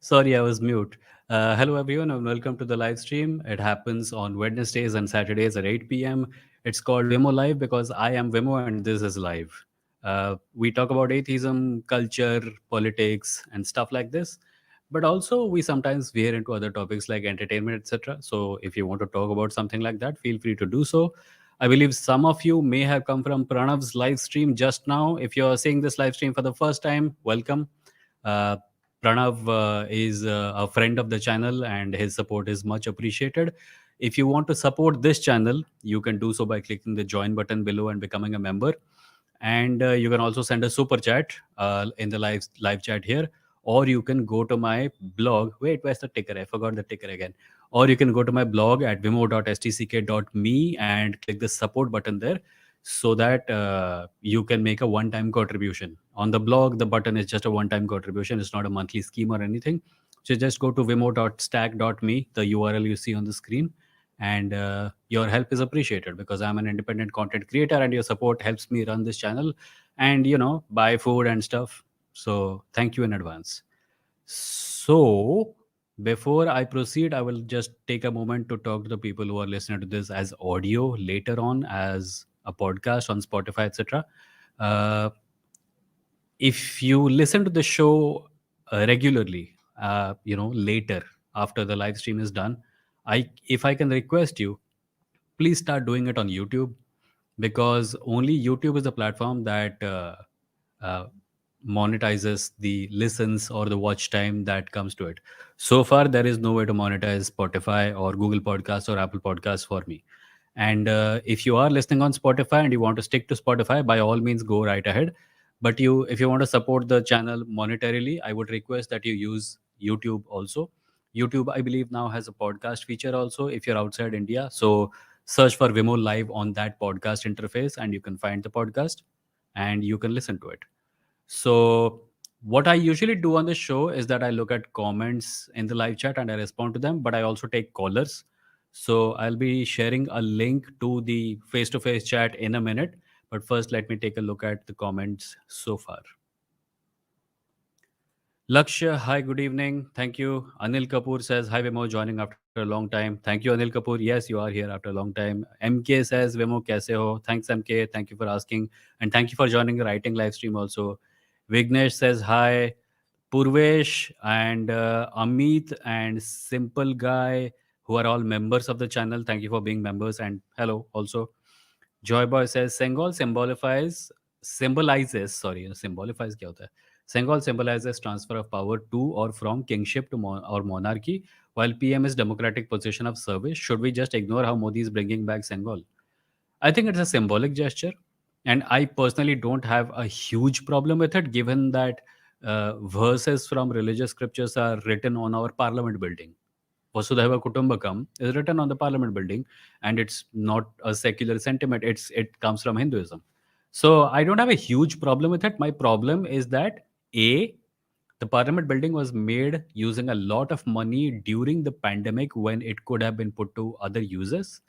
Sorry, I was mute. Hello, everyone, and welcome to the live stream. It happens on Wednesdays and Saturdays at 8 p.m. It's called Vimoh Live because I am Vimoh and this is live. We talk about atheism, culture, politics, and stuff like this. But also, we sometimes veer into other topics like entertainment, etc. So, if you want to talk about something like that, feel free to do so. I believe some of you may have come from Pranav's live stream just now. If you're seeing this live stream for the first time, welcome. Uh, Pranav is a friend of the channel and his support is much appreciated. If you want to support this channel, you can do so by clicking the join button below and becoming a member. And you can also send a super chat in the live chat here, or you can go to my blog. Wait, where's the ticker? I forgot the ticker again. Or you can go to my blog at vimo.stck.me and click the support button there so that you can make a one-time contribution. On the blog, the button is just a one-time contribution. It's not a monthly scheme or anything. So just go to vimo.stack.me, the URL you see on the screen, and your help is appreciated because I'm an independent content creator and your support helps me run this channel and buy food and stuff. So thank you in advance. So before I proceed, I will just take a moment to talk to the people who are listening to this as audio later on as a podcast on Spotify, etc. Uh, if you listen to the show regularly, later after the live stream is done, if I can request you, please start doing it on YouTube because only YouTube is the platform that uh, monetizes the listens or the watch time that comes to it. So far, there is no way to monetize Spotify or Google Podcasts or Apple Podcasts for me. And if you are listening on Spotify and you want to stick to Spotify, by all means, go right ahead. But if you want to support the channel monetarily, I would request that you use YouTube also. YouTube, I believe, now has a podcast feature also if you're outside India. So search for Vimo Live on that podcast interface and you can find the podcast and you can listen to it. So, what I usually do on the show is that I look at comments in the live chat and I respond to them, but I also take callers. So, I'll be sharing a link to the face to face chat in a minute. But first, let me take a look at the comments so far. Lakshya, hi, good evening. Thank you. Anil Kapoor says, hi, Vimo, joining after a long time. Thank you, Anil Kapoor. Yes, you are here after a long time. MK says, Vimo, kaise ho? Thanks, MK. Thank you for asking. And thank you for joining the writing live stream also. Vignesh says, hi. Purvesh and Amit and Simple Guy, who are all members of the channel. Thank you for being members. And hello also. Joyboy says Sengol symbolizes, sorry, symbolifies क्या होता है? Sengol symbolizes transfer of power to or from kingship to or monarchy, while PM is democratic position of service. Should we just ignore how Modi is bringing back Sengol? I think it's a symbolic gesture, and I personally don't have a huge problem with it, given that verses from religious scriptures are written on our parliament building. Vasudhaiva Kutumbakam is written on the parliament building, and it's not a secular sentiment. It comes from Hinduism. So I don't have a huge problem with it. My problem is that A, the parliament building was made using a lot of money during the pandemic when it could have been put to other uses.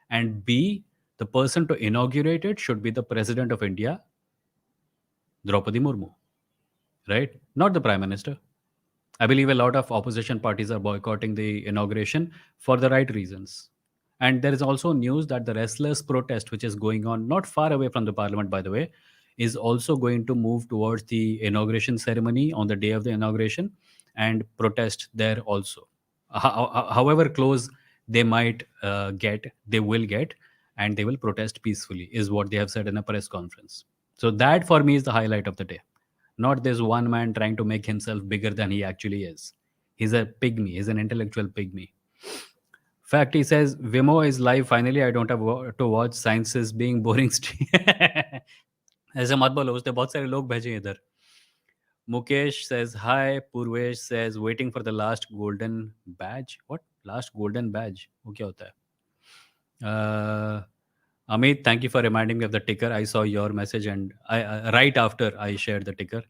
And B, the person to inaugurate it should be the President of India, Draupadi Murmu, right? Not the Prime Minister. I believe a lot of opposition parties are boycotting the inauguration for the right reasons. And there is also news that the restless protest, which is going on not far away from the parliament, by the way, is also going to move towards the inauguration ceremony on the day of the inauguration and protest there also. However close they might they will get, and they will protest peacefully, is what they have said in a press conference. So that for me is the highlight of the day, not this one man trying to make himself bigger than he actually is. He's a pygmy. He's an intellectual pygmy. Fact, he says, Vimo is live. Finally, I don't have to watch sciences being boring. ऐसे मत बोलो, उसने बहुत सारे लोग भेजे हैं इधर. Mukesh says hi. Purvesh says waiting for the last golden badge. What? Last golden badge? वो क्या होता है? Amit, thank you for reminding me of the ticker. I saw your message and right after I shared the ticker.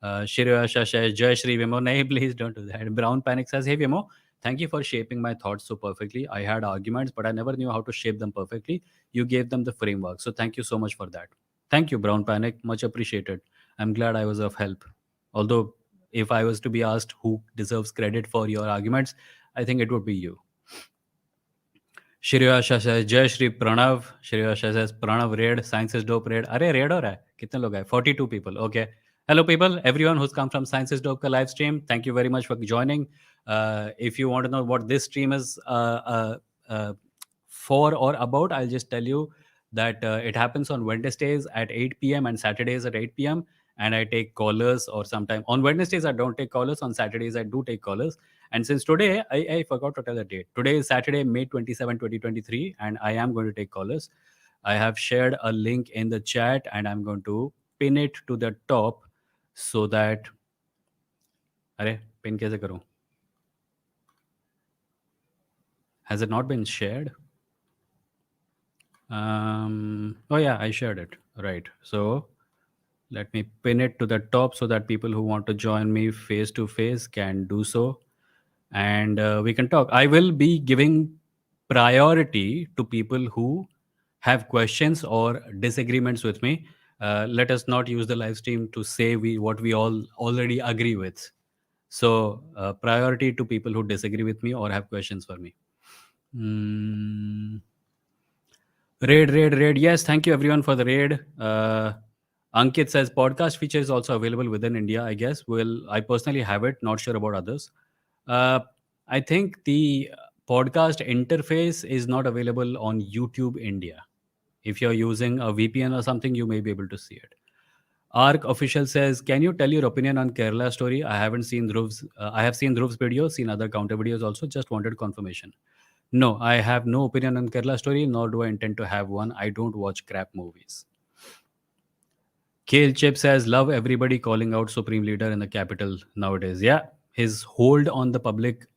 Shiryasha says, Jai Shri Vimo. Nahi, please don't do that. Brown Panic says, hey Vimo, thank you for shaping my thoughts so perfectly. I had arguments, but I never knew how to shape them perfectly. You gave them the framework. So thank you so much for that. Thank you, Brown Panic. Much appreciated. I'm glad I was of help. Although if I was to be asked who deserves credit for your arguments, I think it would be you. Shreyasha says Jai Shri Pranav. Shreyasha says Pranav red, science is dope red. अरे red हो रहा है, कितने लोग हैं? 42 people. Okay. Hello people, everyone who's come from Science is Dope ka live stream. Thank you very much for joining. If you want to know what this stream is uh, for or about, I'll just tell you that it happens on Wednesdays at 8 p.m. and Saturdays at 8 p.m. And I take callers, or sometime on Wednesdays I don't take callers. On Saturdays I do take callers. And since today, I forgot to tell the date. Today is Saturday, May 27, 2023, and I am going to take callers. I have shared a link in the chat and I'm going to pin it to the top so that. अरे pin कैसे करूं? Has it not been shared? Oh yeah, I shared it. Right. So let me pin it to the top so that people who want to join me face to face can do so. And we can talk. I will be giving priority to people who have questions or disagreements with me. Let us not use the live stream to say what we all already agree with. So priority to people who disagree with me or have questions for me. Mm. Raid. Yes, thank you everyone for the raid. Ankit says podcast feature is also available within India, I guess. Well, I personally have it, not sure about others. Uh, I think the podcast interface is not available on YouTube India. If you're using a VPN or something, you may be able to see it. Arc official says, "Can you tell your opinion on Kerala story? I haven't seen Dhruv's. I have seen Dhruv's videos, seen other counter videos also. Just wanted confirmation." No, I have no opinion on Kerala story, nor do I intend to have one. I don't watch crap movies. Kale Chip says, "Love everybody calling out Supreme Leader in the capital nowadays." Yeah, his hold on the public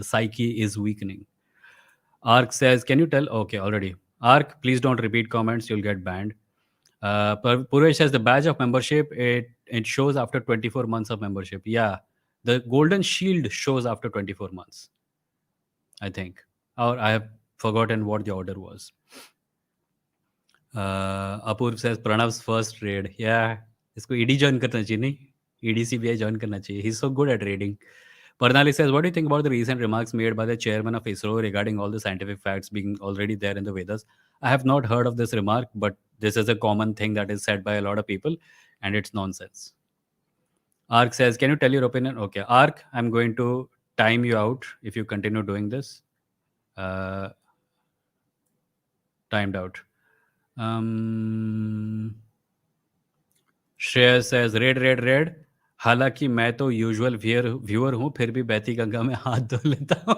psyche is weakening. Ark says, "Can you tell?" Okay, already. Ark, please don't repeat comments. You'll get banned. Puresh says, "The badge of membership, it shows after 24 months of membership." Yeah, the golden shield shows after 24 months, I think. Or I have forgotten what the order was. Apurv says, "Pranav's first raid." Yeah, इसको ED join करना चाहिए नहीं? ED CBI join करना चाहिए. He's so good at raiding. Pernali says, "What do you think about the recent remarks made by the chairman of ISRO regarding all the scientific facts being already there in the Vedas?" I have not heard of this remark, but this is a common thing that is said by a lot of people, and it's nonsense. Ark says, "Can you tell your opinion?" Okay, Ark, I'm going to time you out if you continue doing this. Uh, Timed out. Shreyas says, "red. हालांकि मैं तो usual viewer हूं, फिर भी बहती गंगा में हाथ धो लेता हूं."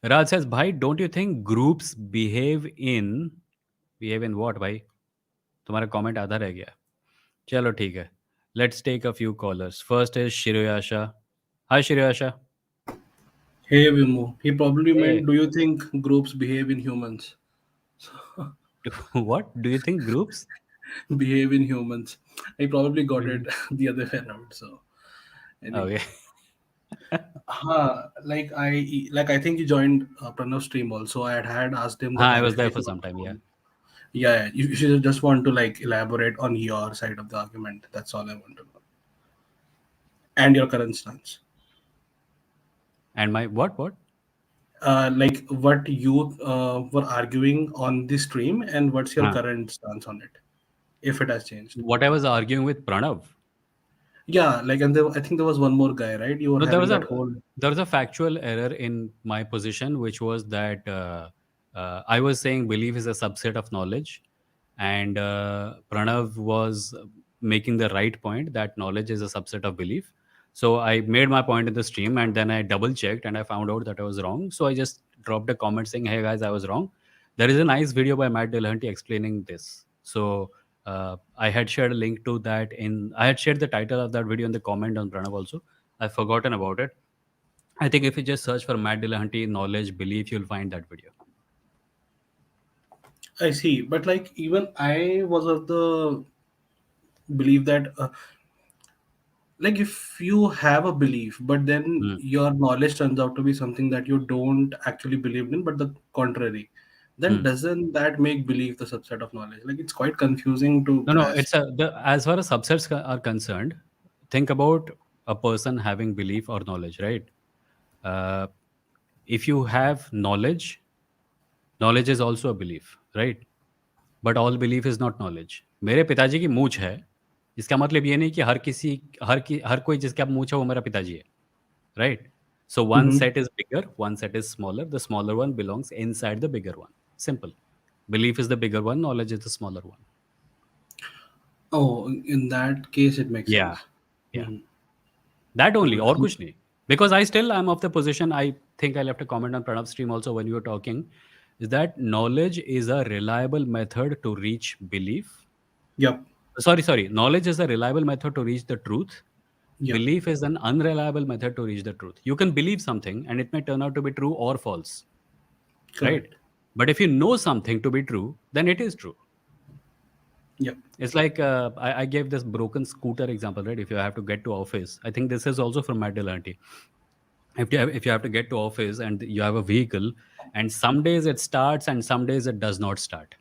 राज says, "भाई, don't you think groups behave in what भाई?" तुम्हारा कमेंट आधा रह गया. चलो ठीक है. Let's take a few callers. First is Shiroyasha. Hi Shiroyasha. Hey Vimoh, he probably Hey. meant, do you think groups behave in humans? What? Do you think groups? Behave in humans. I probably got it Mhm. the other way around. So anyway, Okay. I think he joined Pranav's stream also. I had asked him the I was there for clarification on some the time, yeah. whole. Yeah, you should just want to like elaborate on your side of the argument. That's all I want to know, and your current stance. And my what? Like what you were arguing on the stream, and what's your Huh. current stance on it, if it has changed. What I was arguing with Pranav. Yeah, like, and I think there was one more guy, right? You were No, there having was that a whole. there was a factual error in my position, which was that I was saying belief is a subset of knowledge, and Pranav was making the right point that knowledge is a subset of belief. So I made my point in the stream, and then I double checked, and I found out that I was wrong. So I just dropped a comment saying, "Hey guys, I was wrong." There is a nice video by Matt Dillahunty explaining this. So I had shared a link to that I had shared the title of that video in the comment on Pranav also. I've forgotten about it. I think if you just search for Matt Dillahunty knowledge belief, you'll find that video. I see, but like even I was of the belief that like if you have a belief, but then Hmm. your knowledge turns out to be something that you don't actually believe in, but the contrary, then Hmm. doesn't that make belief the subset of knowledge? Like, it's quite confusing to No, no. grasp. It's as far as subsets are concerned. Think about a person having belief or knowledge, right? Uh, if you have knowledge, knowledge is also a belief, right? But all belief is not knowledge. मेरे पिताजी की मूंछ है, इसका मतलब ये नहीं कि हर कोई जिसकी आप मूंछ है वो मेरा पिताजी है, right? So one Hmm. Set is bigger, one set is smaller, the smaller one belongs inside the bigger one, simple. Belief is the bigger one, knowledge is the smaller one. Oh, in that case, it makes या, sense. Yeah, Mhm. That only, Cool. और कुछ नहीं। Because I am of the position, I think I left a comment on Pranav stream also when you were talking, is that knowledge is a reliable method to reach belief. Yep. Sorry, knowledge is a reliable method to reach the truth. Yep. Belief is an unreliable method to reach the truth. You can believe something and it may turn out to be true or false, right? Correct. But if you know something to be true, then it is true. Yep. It's like I gave this broken scooter example, right? If you have to get to office, I think this is also from Matt Delanty. If you have to get to office and you have a vehicle, and some days it starts and some days it does not start,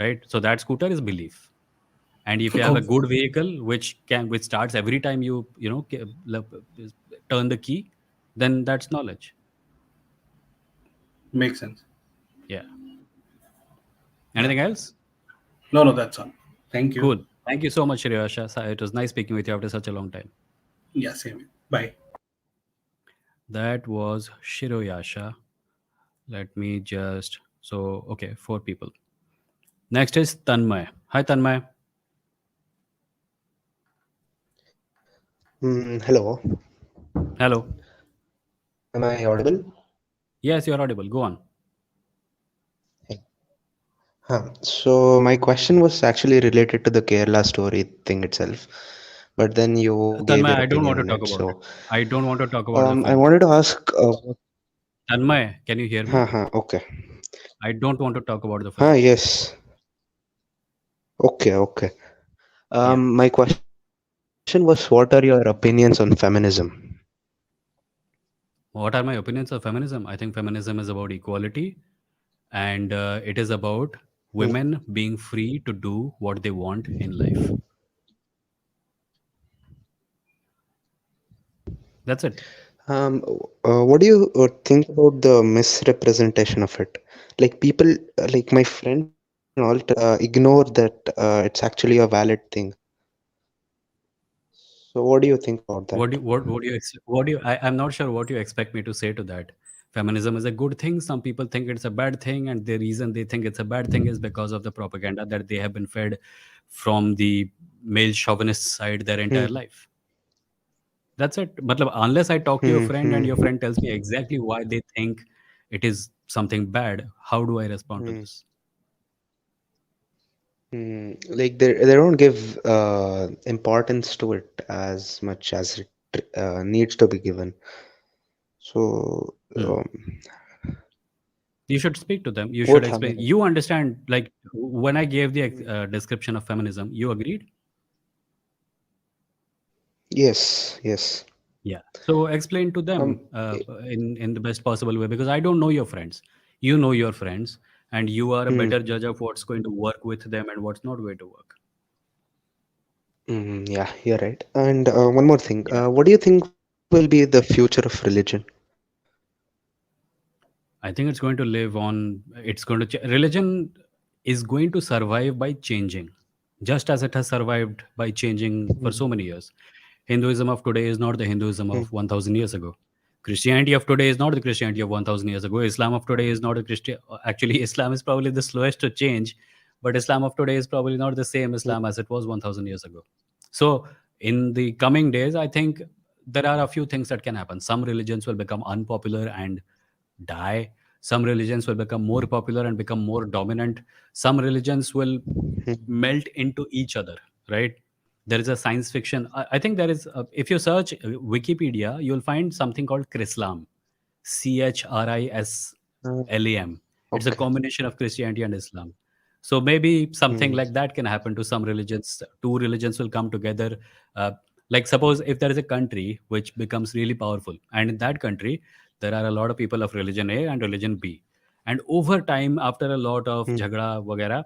right? So that scooter is belief. And if you have a Oh, good vehicle which starts every time turn the key, then that's knowledge. makes sense. Yeah. Yeah. Anything else? No, no, that's all. Thank you. Cool. Thank you so much, Shriyasha. It was nice speaking with you after such a long time. Yeah, same here. Bye. That was Shiroyasha. Let me just okay, 4 people. Next is Tanmay. Hi Tanmay. Hello. Hello. Am I audible? Yes, you're audible. Go on. Hey. So my question was actually related to the Kerala story thing itself, but then you gave Tanmay, your I don't opinion want to on talk it. about it. So I don't want to talk about the I film. wanted to ask. Tanmay, can you hear me? Okay. I don't want to talk about the film. Yes. Okay. Yeah. My question was, what are your opinions on feminism? What are my opinions of feminism? I think feminism is about equality, and it is about Hmm. women being free to do what they want in life. That's it. What do you think about the misrepresentation of it? Like people, like my friends and all, ignore that it's actually a valid thing. So what do you think about that? I'm not sure what you expect me to say to that. Feminism is a good thing. Some people think it's a bad thing, and the reason they think it's a bad thing is because of the propaganda that they have been fed from the male chauvinist side their entire Hmm. life. That's it. Matlab, unless I talk to your Hmm. friend and your Hmm. friend tells me exactly why they think it is something bad, how do I respond to Hmm. this? Like they don't give importance to it as much as it needs to be given. So Hmm. You should speak to them. You should what happened? explain. You understand, like when I gave the description of feminism, you agreed? Yes. Yeah. So explain to them Um. in the best possible way, because I don't know your friends. You know your friends, and you are a Hmm. better judge of what's going to work with them and what's not going to work. Yeah, you're right. And one more thing. Yeah. What do you think will be the future of religion? I think it's going to live on. It's going to religion is going to survive by changing, just as it has survived by changing for Hmm. so many years. Hinduism of today is not the Hinduism Hmm. of 1,000 years ago. Christianity of today is not the Christianity of 1,000 years ago. Islam of today is not the Christian. Actually, Islam is probably the slowest to change, but Islam of today is probably not the same Islam as it was 1,000 years ago. So, in the coming days, I think there are a few things that can happen. Some religions will become unpopular and die. Some religions will become more popular and become more dominant. Some religions will Hmm. melt into each other, right? There is a science fiction. I think there is, if you search Wikipedia, you'll find something called Chrislam, Chrislam. It's a Okay. combination of Christianity and Islam. So maybe something Hmm. like that can happen to some religions. Two religions will come together. Uh, like suppose if there is a country which becomes really powerful, and in that country there are a lot of people of religion A and religion B, and over time, after a lot of Hmm. jhagda वगैरह,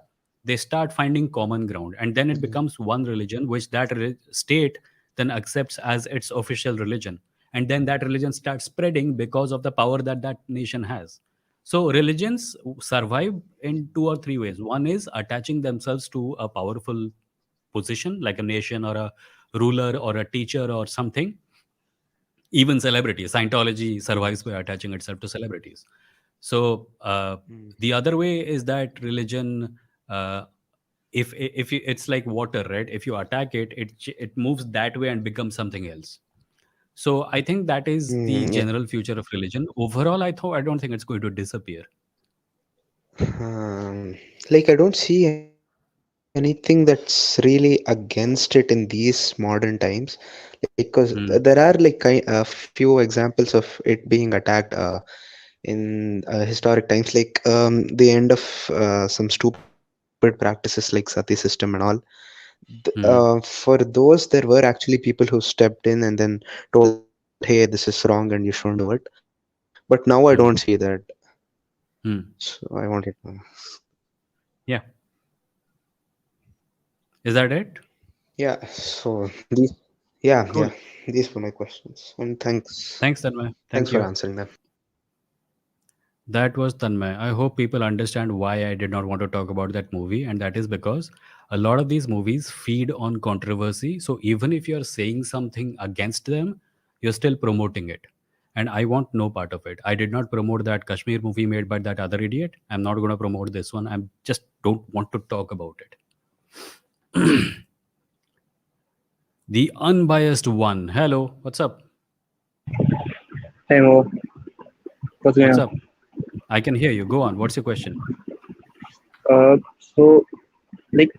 they start finding common ground, and then it becomes one religion which that state then accepts as its official religion, and then that religion starts spreading because of the power that that nation has. So religions survive in two or three ways. One is attaching themselves to a powerful position like a nation or a ruler or a teacher or something. Even celebrities, Scientology survives by attaching itself to celebrities. So the other way is that religion, uh, if you, it's like water, right? If you attack it, it moves that way and becomes something else. So I think that is the Hmm. Yeah. general future of religion. Overall, I don't think it's going to disappear. Like I don't see anything that's really against it in these modern times, like because there are like Hmm. a few examples of it being attacked in historic times, like the end of some stupid practices like sati system and all. Hmm. For those, there were actually people who stepped in and then told that, hey, this is wrong and you shouldn't do it. But now I don't see that. Hmm. Hmm. So I wanted to. Yeah. Is that it? Yeah, so yeah, Cool. these were my questions. And Thanks, Tanmay. thanks Thank for you. answering them. That was Tanmay. I hope people understand why I did not want to talk about that movie, and that is because a lot of these movies feed on controversy. So even if you're saying something against them, you're still promoting it. And I want no part of it. I did not promote that Kashmir movie made by that other idiot. I'm not going to promote this one. I just don't want to talk about it. The unbiased one. Hello. What's up? Hey Mo, what's going What's on? up? I can hear you. Go on. What's your question? So like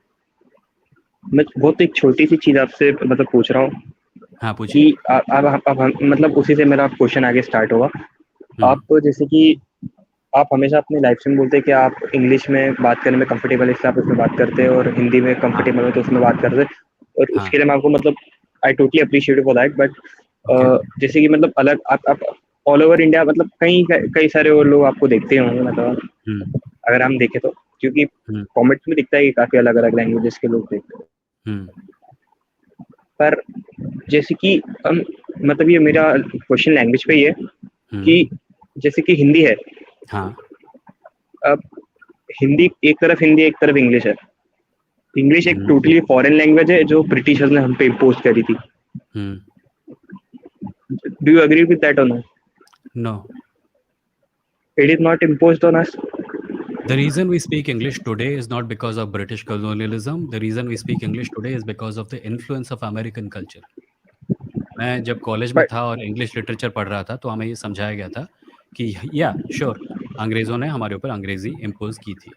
मैं बहुत एक छोटी सी चीज आपसे मतलब पूछ रहा हूँ हाँ कि पूछिए. अब हम मतलब उसी से मेरा क्वेश्चन आगे स्टार्ट होगा. हम्म. आप जैसे कि आप हमेशा अपने लाइफ में बोलते हैं कि आप इंग्लिश में बात करने में कंफर्टेबल है, इसलिए आप उसमें बात करते हैं, और हिंदी में हाँ. कंफर्टेबल है तो उसमें बात करते हैं, और हाँ. उसके लिए मैं आपको मतलब I totally appreciate for that. But okay. जैसे कि मतलब अलग आप ऑल ओवर इंडिया मतलब कई कई सारे और लोग आपको देखते होंगे मतलब हम्म. अगर हम देखें तो, क्योंकि हम्म. कमेंट्स में दिखता है कि काफी अलग अलग लैंग्वेजेस के लोग देखते हैं. हम्म. पर जैसे कि हम मतलब ये मेरा क्वेश्चन लैंग्वेज पे ही है हम्म. कि जैसे कि हिंदी है, हाँ. अब हिंदी एक तरफ हिंदी एक तरफ इंग्लिश है. इंग्लिश एक हम्म. टोटली फॉरेन लैंग्वेज है जो ब्रिटिशर्स ने हम पे इम्पोज करी थी. Hmm. Do you agree with that और no? No. It is not imposed on us. The reason we speak English today is not because of British colonialism. The reason we speak English today is because of the influence of American culture. मैं जब college में but था और English literature पढ़ रहा था तो हमें ये समझाया गया था कि या श्योर अंग्रेज़ों ने हमारे ऊपर अंग्रेज़ी इम्पोज़ की थी।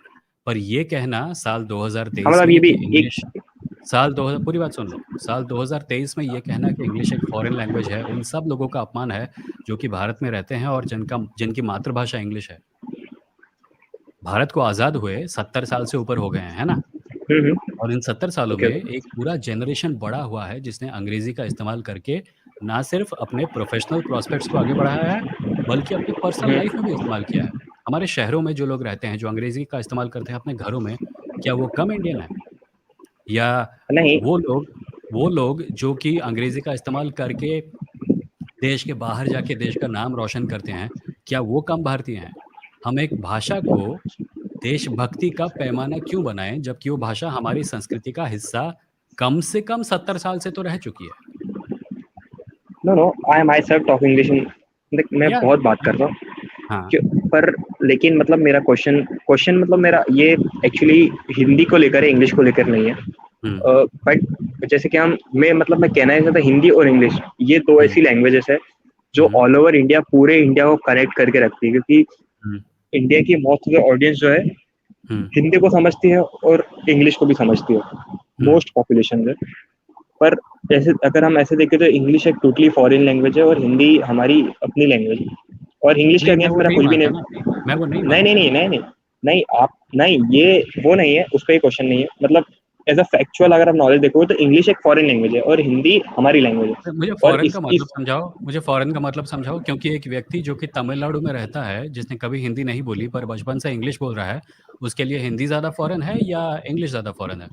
पर ये कहना साल 2023 मतलब ये में भी कि इंग्लिश एक साल 2000 पूरी बात सुन लो। साल 2023 में ये कहना कि इंग्लिश एक फ़ॉरेन लैंग्वेज है, उन सब लोगों का अपमान है जो कि भारत में रहते हैं और जिनकी मातृभाषा इंग्लिश है। भारत को आज़ाद हुए 70 साल से ऊपर हो गए हैं, है ना? और इन 70 सालों ओके में ओके. एक पूरा जनरेशन बड़ा हुआ है जिसने अंग्रेज़ी का इस्तेमाल करके ना सिर्फ़ अपने प्रोफ़ेशनल प्रॉस्पेक्ट्स को आगे बढ़ाया है, बल्कि अपनी पर्सनल लाइफ़ में भी इस्तेमाल किया है। हमारे शहरों में जो लोग रहते हैं, जो अंग्रेज़ी का इस्तेमाल करते हैं अपने घरों में, क्या वो कम इंडियन हैं? या नहीं वो लोग जो कि अंग्रेज़ी का इस्तेमाल करके देश के बाहर जाके देश का नाम रोशन करते हैं, क्या वो कम भारतीय हैं? हम एक भाषा को देशभक्ति का पैमाना क्यों बनाएँ, जबकि वो भाषा हमारी संस्कृति का हिस्सा कम से कम 70 साल से तो रह चुकी है। No no I myself talk English. मैं या बहुत बात कर रहा हूँ. हाँ। पर लेकिन मतलब मेरा क्वेश्चन क्वेश्चन मतलब मेरा ये एक्चुअली हिंदी को लेकर है, इंग्लिश को लेकर नहीं है. हुँ, बट जैसे कि हम मैं कहना है चाहता हिंदी और इंग्लिश ये दो हुँ, ऐसी लैंग्वेजेस है जो हुँ, ऑल ओवर इंडिया पूरे इंडिया को कनेक्ट करके रखती है, क्योंकि हुँ, इंडिया की मोस्ट ऑफ द ऑडियंस जो है हुँ, हिंदी को समझती है और इंग्लिश को भी समझती है, हुँ। मोस्ट पॉपुलेशन है. पर जैसे अगर हम ऐसे देखें तो इंग्लिश एक टोटली फॉरेन लैंग्वेज है और हिंदी हमारी अपनी लैंग्वेज है. और इंग्लिश के नहीं, मैं अगेंस्ट वो मेरा नहीं कुछ भी मानता नहीं. ना, मैं वो नहीं नहीं नहीं मानता। नहीं नहीं नहीं नहीं आप नहीं, ये वो नहीं है, उस पर क्वेश्चन नहीं है. मतलब एज अ फैक्चुअल अगर आप नॉलेज देखोगे तो इंग्लिश एक फॉरेन लैंग्वेज है और हिंदी हमारी लैंग्वेज है। मुझे और फॉरेन का इस मतलब समझाओ, मुझे फॉरेन का मतलब समझाओ, क्योंकि एक व्यक्ति जो कि तमिलनाडु में रहता है, जिसने कभी हिंदी नहीं बोली पर बचपन से इंग्लिश बोल रहा है, उसके लिए हिंदी ज़्यादा फॉरेन है या इंग्लिश ज़्यादा फॉरेन है?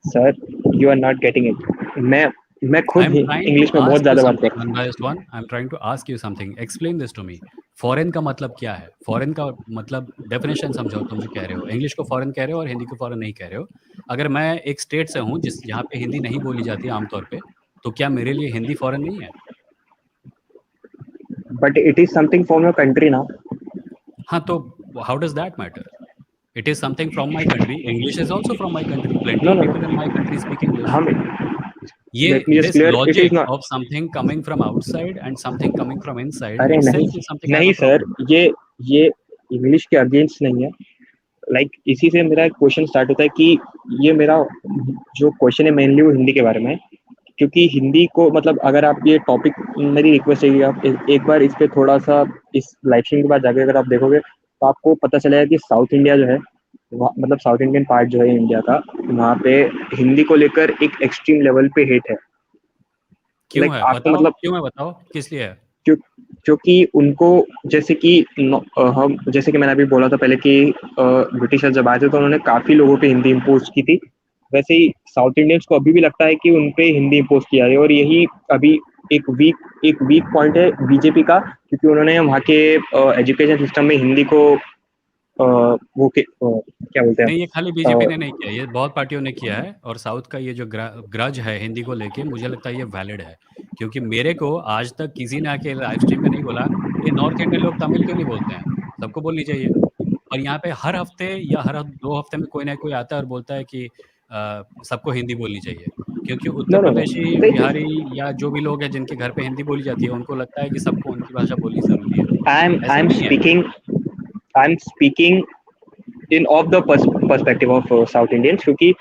Sir you are not getting it. मैं आई खुद एम ट्राइंग टू इंग्लिश में बहुत आस्क यू ज्यादा बात समथिंग करता one by one. I am trying to ask you something, explain this to me. Foreign का मतलब क्या है? फॉरेन का मतलब डेफिनेशन समझाओ। तुम जो कह रहे हो, इंग्लिश को फॉरेन कह रहे हो और हिंदी को फॉरेन नहीं कह रहे हो। अगर मैं एक स्टेट से हूँ जिस जहाँ पे हिंदी नहीं बोली जाती है आमतौर पे, तो क्या मेरे लिए हिंदी फॉरेन नहीं है? हूँ, but it is something from your country ना। हाँ, तो how does that matter? It is something from my country. English is also from my country. Plenty no of no people in no, my country speak English. हम ये let me just this clear, it is logic not. of something coming from outside and something coming from inside अरे नहीं, itself is something I have नहीं a sir, problem. ये English के against नहीं है। इसी से मेरा क्वेश्चन स्टार्ट होता है कि ये मेरा जो क्वेश्चन है मेनली वो हिंदी के बारे में है। क्योंकि हिंदी को मतलब अगर आप ये टॉपिक, मेरी रिक्वेस्ट है कि आप एक बार इस पे थोड़ा सा इस लाइव स्ट्रीम के बाद जाके अगर आप देखोगे तो आपको पता चलेगा कि साउथ इंडिया जो है मतलब साउथ इंडियन पार्ट जो है इंडिया का, वहाँ पे हिंदी को लेकर एक एक्सट्रीम लेवल पे हेट है। क्यों है आपको बताओ, मतलब क्यों है बताओ, किस लिए है? क्यों, क्योंकि उनको जैसे कि हम जैसे कि मैंने अभी बोला था पहले कि ब्रिटिशर्स जब आए थे तो उन्होंने काफी लोगों पे हिंदी इम्पोज की थी। वैसे ही साउथ इंडियंस को अभी भी लगता है कि उन पे हिंदी इम्पोज किया है, और यही अभी एक वीक पॉइंट है बीजेपी का, क्योंकि उन्होंने वहाँ के एजुकेशन सिस्टम में हिंदी को क्या बोलते हैं नहीं, ये खाली बीजेपी ने नहीं किया, ये बहुत पार्टियों ने किया है। और साउथ का ये जो ग्रज है हिंदी को लेके, मुझे लगता है ये वैलिड है। क्योंकि मेरे को आज तक किसी ने आके लाइव स्ट्रीम में नहीं बोला ये नॉर्थ इंडियन लोग तमिल क्यों नहीं बोलते हैं, सबको बोलनी चाहिए। और यहाँ पे हर हफ्ते या हर 2 हफ्ते में कोई ना कोई आता है और बोलता है कि सबको हिंदी बोलनी चाहिए। क्योंकि उत्तर नो नो नो, प्रदेशी, बिहारी या जो भी लोग हैं जिनके घर पे हिंदी बोली जाती है, उनको लगता है कि सबको उनकी भाषा बोलनी ज़रूरी है। आई ऐसा एम नहीं है। Speaking in of the perspective of south Indians, क्योंकि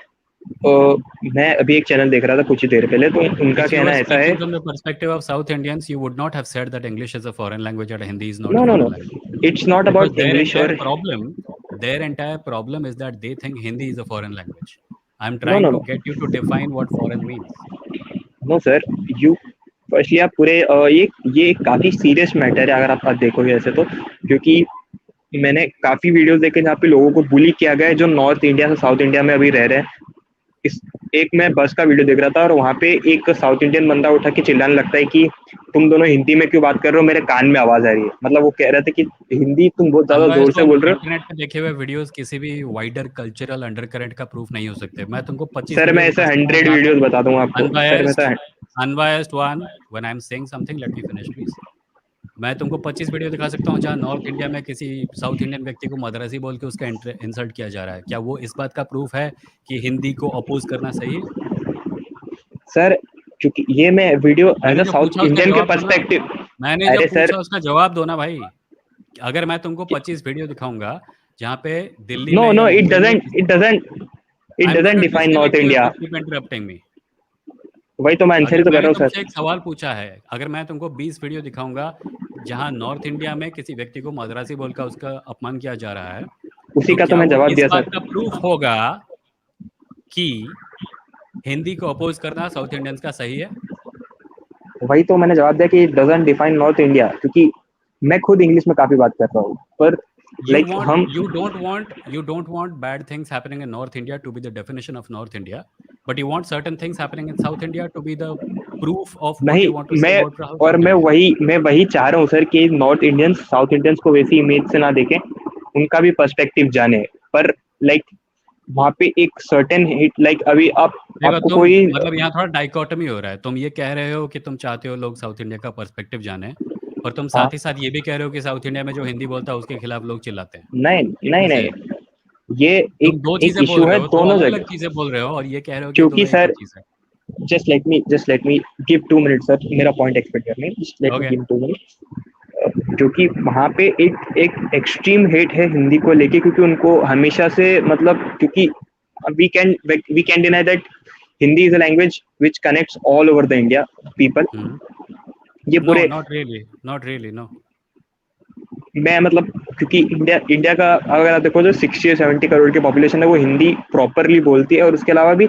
मैं अभी एक चैनल देख रहा था कुछ ही देर पहले, तो उनका If you कहना were ऐसा है। speaking from the perspective of South Indians, you would not have said that English is a foreign language and Hindi is not a no no foreign no, language. It's not Because about English और their entire problem is that they think Hindi is a foreign language. I'm no trying no to no get you to define what foreign means. No sir, you firstly आप पूरे ये एक काफी serious matter है अगर आप देखोगे ऐसे तो, क्योंकि मैंने काफी वीडियोस देखे जहाँ पे लोगों को बुली किया गया है जो नॉर्थ इंडिया से साउथ इंडिया में अभी रह रहे हैं। इस एक मैं बस का वीडियो देख रहा था और वहाँ पे एक साउथ इंडियन बंदा उठा के चिल्लाने लगता है कि तुम दोनों हिंदी में क्यों बात कर रहे हो, मेरे कान में आवाज आ रही है। मतलब वो कह रहे थे कि हिंदी तुम बहुत ज्यादा जोर अनबायस्ड से वन, बोल रहे हो। इंटरनेट पे देखे हुए वीडियोस किसी भी वाइडर कल्चरल अंडरकरेंट का प्रूफ नहीं हो सकते। मैं तुमको 25 सर मैं वीडियो ऐसे दिखा सकता हूँ 100 जहाँ पे वीडियोस बता दूंगा आपको सर, मैं अनबायस्ड तो unbiased one, when I am saying something let me finish please. मैं तुमको 25 वीडियो दिखा सकता हूँ जहाँ नॉर्थ इंडिया में किसी साउथ इंडियन व्यक्ति को मद्रासी बोल के उसका इंसल्ट किया जा रहा है। क्या वो इस बात का प्रूफ है कि हिंदी को अपोज करना सही है? सर क्योंकि ये मैं वीडियो एज मैंने अ जो पूछा साउथ उसका इंडियन के जवाब दो ना। पर्सपेक्टिव। मैंने जो अरे सर, पूछा उसका जवाब दो ना भाई। अगर मैं तुमको 25 वीडियो दिखाऊंगा जहाँ पे दिल्ली नो में या नो, मुंबई में किसी, it I am not doesn't a define Tuesday north lecturer, India. So keep interrupting me. वही तो मैं आंसर ही अगर तो कर मैंने रहा हूँ तुमसे सर। एक सवाल पूछा है, अगर मैं तुमको 20 वीडियो दिखाऊंगा जहाँ नॉर्थ इंडिया में किसी व्यक्ति को मद्रासी बोलकर उसका अपमान किया जा रहा है, उसी तो का तो क्या मैं वो जवाब इस दिया बात सर। का प्रूफ होगा कि हिंदी को अपोज करना साउथ इंडियंस का सही है? वही तो मैंने जवाब दिया कि it doesn't define north India, क्योंकि मैं खुद इंग्लिश में काफी बात कर रहा हूँ, पर हम You don't want bad things happening in North India to be the definition of North India, but you want certain things happening in South India to be the proof of what नहीं, you want to say मैं about और South India. मैं वही चाह रहा हूँ sir कि north Indians south Indians को वैसी इमेज से ना देखें, उनका भी पर्सपेक्टिव जाने। पर लाइक वहाँ पे एक सर्टेन हिट अभी आप देखो, आपको तुम कोई मतलब यहाँ थोड़ा डाइकोटमी हो रहा है। तुम ये कह रहे हो कि तुम चाहते हो लोग साउथ इंडिया का पर्सपेक्टिव जाने, और तुम हाँ, साथ ही साथ ये भी कह रहे हो कि साउथ इंडिया में जो हिंदी बोलता है उसके खिलाफ लोग चिल्लाते हैं। नहीं ये नहीं कैसे है? नहीं, ये तुम एक दो एक चीजें बोल इशू रहे है हो, दो दोनों अलग अलग जगह। चीजें बोल रहे हो, और ये कह रहे हो कि ये क्योंकि दोनों एक ही सर चीज है। Just let me give 2 minute sir, मेरा पॉइंट एक्सपेक्ट करने, just let me okay. Give 2 minute. क्योंकि वहाँ पे एक एक्सट्रीम हेट है हिंदी को लेके, क्योंकि उनको हमेशा से मतलब क्योंकि we can deny that Hindi is a language which connects all over the India people. ये नो, पूरे not really, not really, no. मैं मतलब क्योंकि इंडिया का अगर आप देखो जो 60 या 70 करोड़ की पॉपुलेशन है वो हिंदी प्रॉपरली बोलती है, और उसके अलावा भी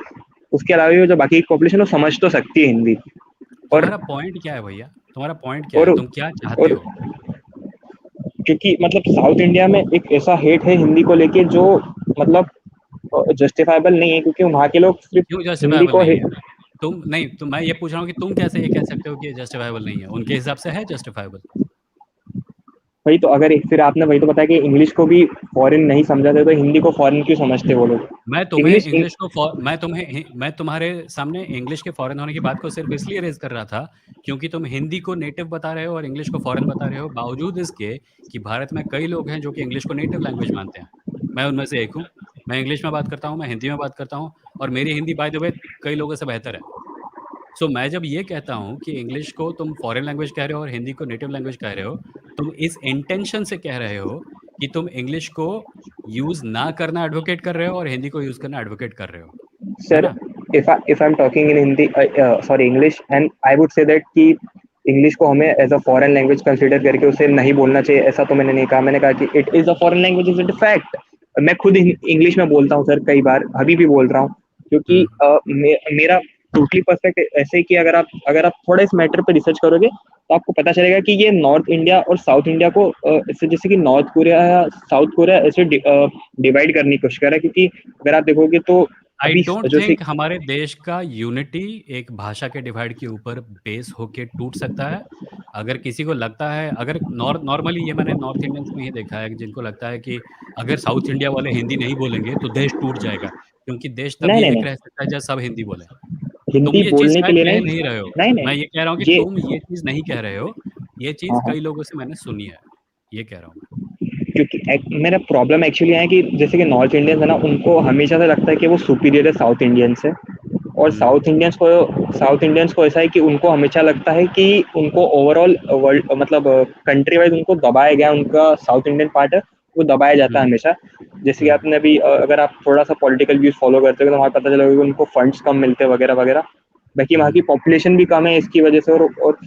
जो बाकी की पॉपुलेशन वो समझ तो सकती है हिंदी। और तुम्हारा पॉइंट क्या है भैया? तुम्हारा पॉइंट क्या है? और तुम क्या चाहते और हो? क्योंकि मतलब साउथ इंडिया में एक ऐसा हेट है हिंदी को लेके जो मतलब जस्टिफाइबल नहीं है, क्योंकि वहाँ के लोग सिर्फ क्यों हिंदी जस्टिफाइबल को नहीं hate- है? तुम नहीं, तो मैं ये पूछ रहा हूँ कि तुम कैसे ये कह सकते हो कि ये जस्टिफाइबल नहीं है? उनके हिसाब से है जस्टिफाइबल। वही तो, अगर फिर आपने वही तो बताया कि इंग्लिश को भी फॉरेन नहीं समझाते, तो हिंदी को फॉरेन क्यों समझते वो लोग? इंग्लिश मैं तुम्हारे सामने इंग्लिश के फॉरेन होने की बात को सिर्फ इसलिए रेज कर रहा था क्योंकि तुम हिंदी को नेटिव बता रहे हो और इंग्लिश को फॉरेन बता रहे हो, बावजूद इसके कि भारत में कई लोग हैं जो कि इंग्लिश को नेटिव लैंग्वेज मानते हैं। मैं उनमें से एक हूँ। मैं इंग्लिश में बात करता हूँ, मैं हिंदी में बात करता हूँ, और मेरी हिंदी बाय द वे कई लोगों से बेहतर है। सो मैं जब ये कहता हूँ कि इंग्लिश को तुम फॉरेन लैंग्वेज कह रहे हो और हिंदी को नेटिव लैंग्वेज कह रहे हो, तुम इस इंटेंशन से कह रहे हो कि तुम इंग्लिश को यूज ना करना एडवोकेट कर रहे हो और हिंदी को यूज करना एडवोकेट कर रहे हो, है सर, ना? if I'm talking in Hindi, sorry, English, and I would say that कि इंग्लिश को हमें as a foreign language consider करके उसे नहीं बोलना चाहिए, ऐसा तो मैंने नहीं कहा। मैंने कहा कि it is a foreign language, is it fact. मैं खुद इंग्लिश में बोलता हूँ सर, कई बार अभी भी बोल रहा हूँ, क्योंकि हम्म, मेरा टोटली पर्सपेक्टिव ऐसे है कि अगर आप थोड़ा इस मैटर पे रिसर्च करोगे तो आपको पता चलेगा कि ये नॉर्थ इंडिया और साउथ इंडिया को इससे जैसे कि नॉर्थ कोरिया या साउथ कोरिया ऐसे डिवाइड करने की कोशिश कर रहा है, क्योंकि अगर आप देखोगे तो आई अभी डोंट जो से थिंक हमारे देश का यूनिटी एक भाषा के डिवाइड के ऊपर बेस होके टूट सकता है। अगर किसी को लगता है, अगर नॉर्मली ये मैंने नॉर्थ इंडियंस में ही देखा है, जिनको लगता है कि अगर साउथ इंडिया वाले हिंदी नहीं बोलेंगे तो देश टूट जाएगा, क्योंकि देश नहीं तभी नहीं एक नहीं, रह सकता है जब सब हिंदी बोलें। तुम हिंदी ये चीज़ बोलने के शायद लिए कह नहीं, नहीं रहे हो। नहीं मैं नहीं, ये कह रहा हूँ कि ये तुम ये चीज़ नहीं कह रहे हो। ये चीज़ हाँ हाँ, कई लोगों से मैंने सुनी है। ये कह रहा हूँ मैं। क्योंकि मेरा प्रॉब्लम एक्चुअली है कि जैसे कि नॉर्थ इंडियंस है ना, उनको हमेशा से लगता है कि वो सुपीरियर है साउथ इंडियन से। और हुँ, साउथ इंडियंस को ऐसा है कि उनको हमेशा लगता है कि उनको ओवरऑल वर्ल्ड मतलब कंट्री वाइज उनको दबाया गया, उनका साउथ इंडियन पार्ट है वो दबाया जाता है हुँ, हमेशा। जैसे कि हुँ, आपने अभी अगर आप थोड़ा सा पॉलिटिकल व्यूज फॉलो करते हो तो वहाँ पता चलेगा कि उनको फंड्स कम मिलते हैं वगैरह वगैरह। बाकी वहाँ हुँ। की पॉपुलेशन भी कम है इसकी वजह से, और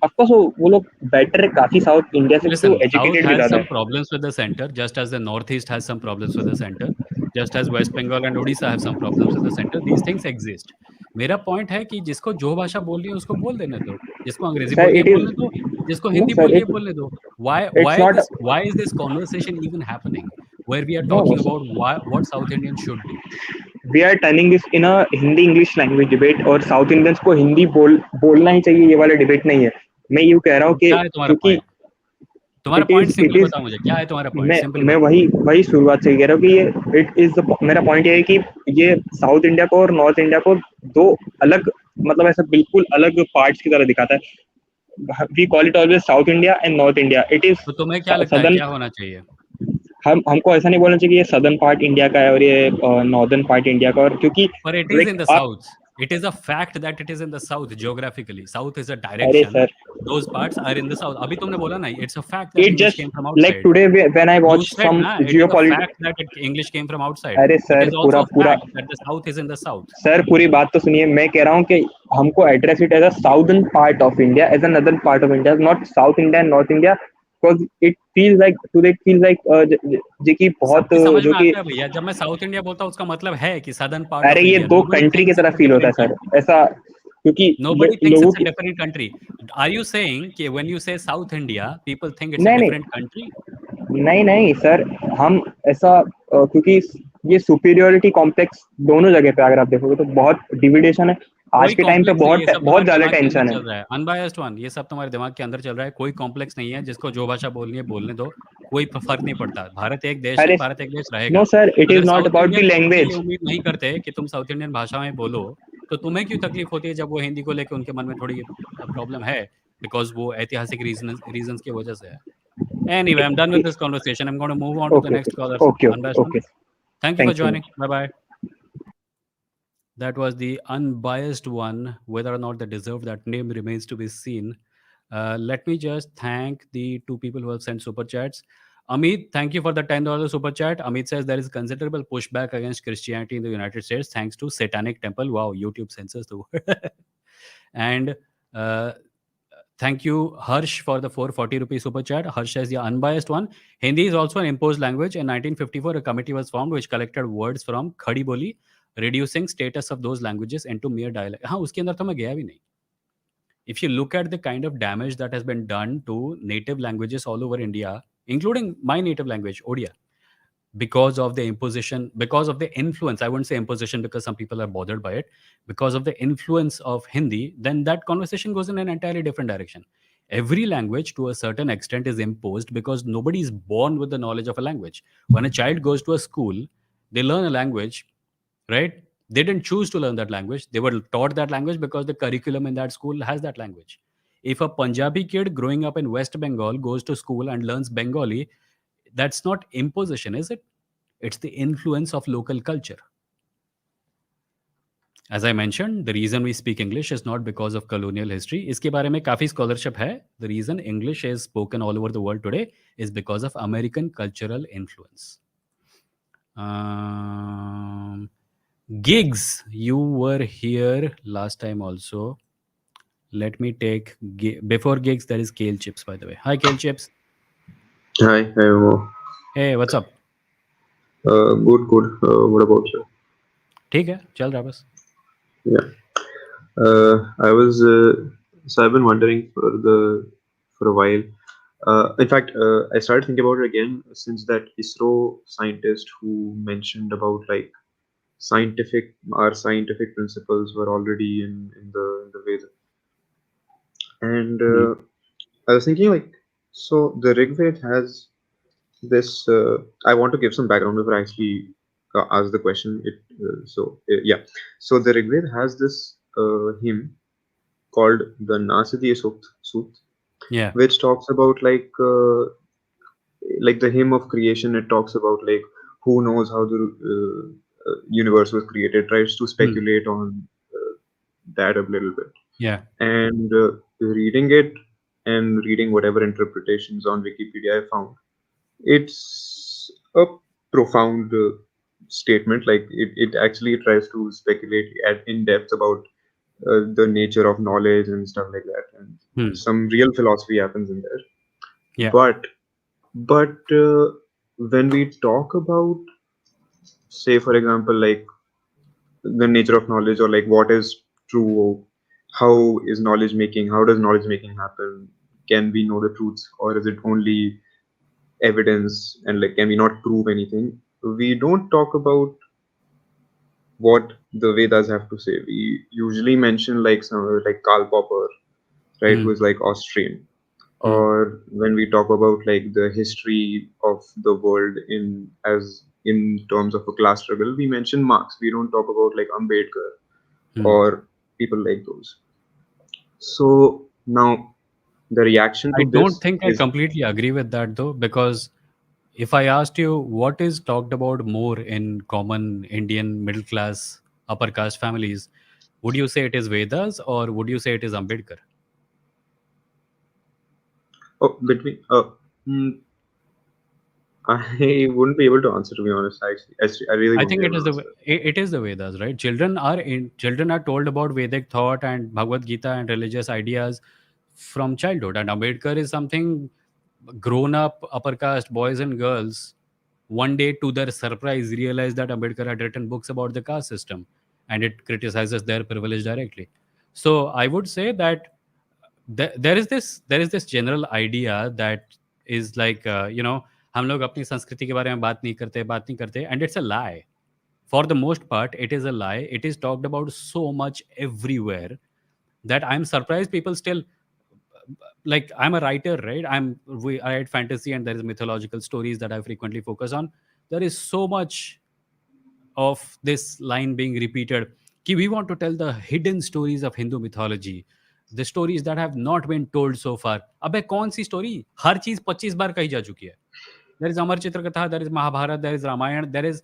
ऑफकोर्स वो लोग बेटर है काफी साउथ इंडिया से, क्योंकि वो Listen, South एजुकेटेड भी has ज्यादा some है। problems with the center, just as the Northeast has some problems with the center, just as West Bengal and Odisha have some problems with the center. These things exist. मेरा point है कि जिसको जो भाषा बोलनी है उसको बोल देने दो, जिसको अंग्रेजी सर बोलनी है इट इज, बोलने दो, जिसको नो हिंदी सर बोलनी है इट बोलने दो. Why it's why not, this why is this conversation even happening where we are no no talking sir, about what South Indians should do? We are turning this in a Hindi English language debate, और South Indians को हिंदी बोलना ही चाहिए, ये वाला debate नहीं है। मैं यूँ कह रहा हूँ तो कि क्या है तुम्हारा क्योंकि पॉइंट? तुम्हारा पॉइंट इट सिंपल इज, बताओ मुझे, क्या है तुम्हारा पॉइंट? मैं सिंपली मैं बताओ. वही वही शुरुआत से ही कह रहा हूँ कि ये इट इज मेरा पॉइंट ये है कि ये साउथ इंडिया को और नॉर्थ इंडिया को दो अलग, मतलब ऐसा बिल्कुल अलग पार्ट्स की तरह दिखाता है। We call it always South India and North India, it is तो तुम्हें क्या लगता है सदर्न। क्या होना चाहिए? हमको ऐसा नहीं बोलना चाहिए कि ये सदर्न पार्ट इंडिया का है और ये नॉर्दर्न पार्ट इंडिया का, और क्योंकि But it is like in the आप, south. It is a fact that it is in the south geographically. South is a अरे direction. Sir, Those parts are in the south. अभी तुमने बोला ना, it's a fact that it English just came from like outside. Today when I You watch said some na, it is a geopolitical, fact that English came from outside. अरे It sir is पूरा also a पूरा, fact that the south is in the south. Sir पूरी बात तो सुनिए। मैं कह रहा हूँ कि हमको address it as a southern part of India, as a northern part of India, not South India and North India, because it feels like today, it feels like जो कि बहुत सबकी समझ जो में कि, आता है भैया, जब मैं साउथ इंडिया बोलता हूँ उसका मतलब है कि southern part अरे of ये India. दो Nobody कंट्री की thinks तरह it's a फील होता है different सर, country. ऐसा क्योंकि Nobody thinks लोगों it's a की, different country. Are you saying कि when you say South India, people think it's a नहीं नहीं different country? नहीं नहीं सर, हम ऐसा क्योंकि ये सुपीरियोरिटी कॉम्प्लेक्स दोनों जगह पे अगर आप देखोगे तो बहुत डिविडेशन है आज कोई के टाइम पे, कॉम्प्लेक्स नहीं है, ये बहुत सब बहुत तुम्हारे ज्यादा दिमाग के अंदर टेंशन है। चल रहा है। अनबायस्ड वन, ये सब तुम्हारे दिमाग के अंदर चल रहा है। कोई कॉम्प्लेक्स नहीं है, जिसको जो भाषा बोलनी है बोलने दो, कोई फर्क नहीं पड़ता। भारत एक देश है, अरे भारत एक देश नो रहेगा। सर, इट इज अगर not south about the Indian तुमसे ये लैंग्वेज। उम्मीद नहीं करते कि तुम साउथ इंडियन भाषा में बोलो, तो तुम्हें क्यों तकलीफ होती है जब वो हिंदी को लेके उनके मन में थोड़ी प्रॉब्लम है? बिकॉज वो ऐतिहासिक रीजंस की वजह से है। Anyway, I am done with this conversation, I am going to move on to the okay next caller. Okay okay unbiased one, okay, thank you for thank you. Joining, bye bye. That was the unbiased one. Whether or not they deserve that name remains to be seen. Let me just thank the two people who have sent super chats. Amit, thank you for the $10 super chat. Amit says there is considerable pushback against Christianity in the United States thanks to Satanic Temple. Wow, YouTube censors the word. And uh, Thank you, Harsh, for the 440 rupee super chat. Harsh says the unbiased one. Hindi is also an imposed language. In 1954, a committee was formed which collected words from Khadi Boli, reducing status of those languages into mere dialect. हाँ, उसके अंदर तो मैं गया भी नहीं. If you look at the kind of damage that has been done to native languages all over India, including my native language, Odia, because of the imposition, because of the influence, I wouldn't say imposition because some people are bothered by it, because of the influence of Hindi, then that conversation goes in an entirely different direction. Every language to a certain extent is imposed because nobody is born with the knowledge of a language. When a child goes to a school, they learn a language, right? They didn't choose to learn that language. They were taught that language because the curriculum in that school has that language. If a Punjabi kid growing up in West Bengal goes to school and learns Bengali, that's not imposition, is it? It's the influence of local culture. As I mentioned, the reason we speak English is not because of colonial history. इसके बारे में काफ़ी scholarship है. The reason English is spoken all over the world today is because of American cultural influence. Gigs, you were here last time also. Let me take... Before Gigs, there is Kale Chips, by the way. Hi, Kale Chips. Hi, Vimoh. Hey, what's up? Good, good. What about you? ठीक है, चल रहा बस. Yeah. So I've been wondering for a while. In fact, I started thinking about it again since that ISRO scientist who mentioned about like our scientific principles were already in the Veda. And I was thinking like, so the Rig Veda has this. I want to give some background before I actually ask the question. Yeah. So the Rig Veda has this hymn called the Nasadiya Sut, Yeah. which talks about like the hymn of creation. It talks about like who knows how the universe was created. Tries to speculate on that a little bit. Yeah. And reading it and reading whatever interpretations on Wikipedia I found, it's a profound statement. Like it actually tries to speculate in depth about the nature of knowledge and stuff like that, and some real philosophy happens in there. Yeah. But when we talk about, say for example, like the nature of knowledge, or like what is true, how is knowledge making, how does knowledge making happen, can we know the truth, or is it only evidence, and like can we not prove anything? We don't talk about what the Vedas have to say. We usually mention like some like Karl Popper, right, who is like Austrian. Or when we talk about like the history of the world in terms of a class struggle, we mention Marx. We don't talk about like Ambedkar or people like those. So now the reaction to I this don't think I is, completely agree with that though, because if I asked you what is talked about more in common Indian middle class, upper caste families, would you say it is Vedas or would you say it is Ambedkar? I wouldn't be able to answer, to be honest. I really I wouldn't think be it able is to answer. it is the Vedas, right? Children are told about Vedic thought and Bhagavad Gita and religious ideas from childhood, and Ambedkar is something grown up upper caste boys and girls one day to their surprise realized that Ambedkar had written books about the caste system and it criticizes their privilege directly. So I would say that there is this general idea that is like हम लोग अपनी संस्कृति के बारे में बात नहीं करते and it's a lie. For the most part it is a lie. It is talked about so much everywhere that I'm surprised people still, like, I'm a writer, right? I write fantasy and there is mythological stories that I frequently focus on. There is so much of this line being repeated कि we want to tell the hidden stories of Hindu mythology, the stories that have not been told so far. अबे कौन सी story? हर चीज 25 बार कही जा चुकी है. There is Amar Chitra Katha, there is Mahabharata, there is Ramayana, there is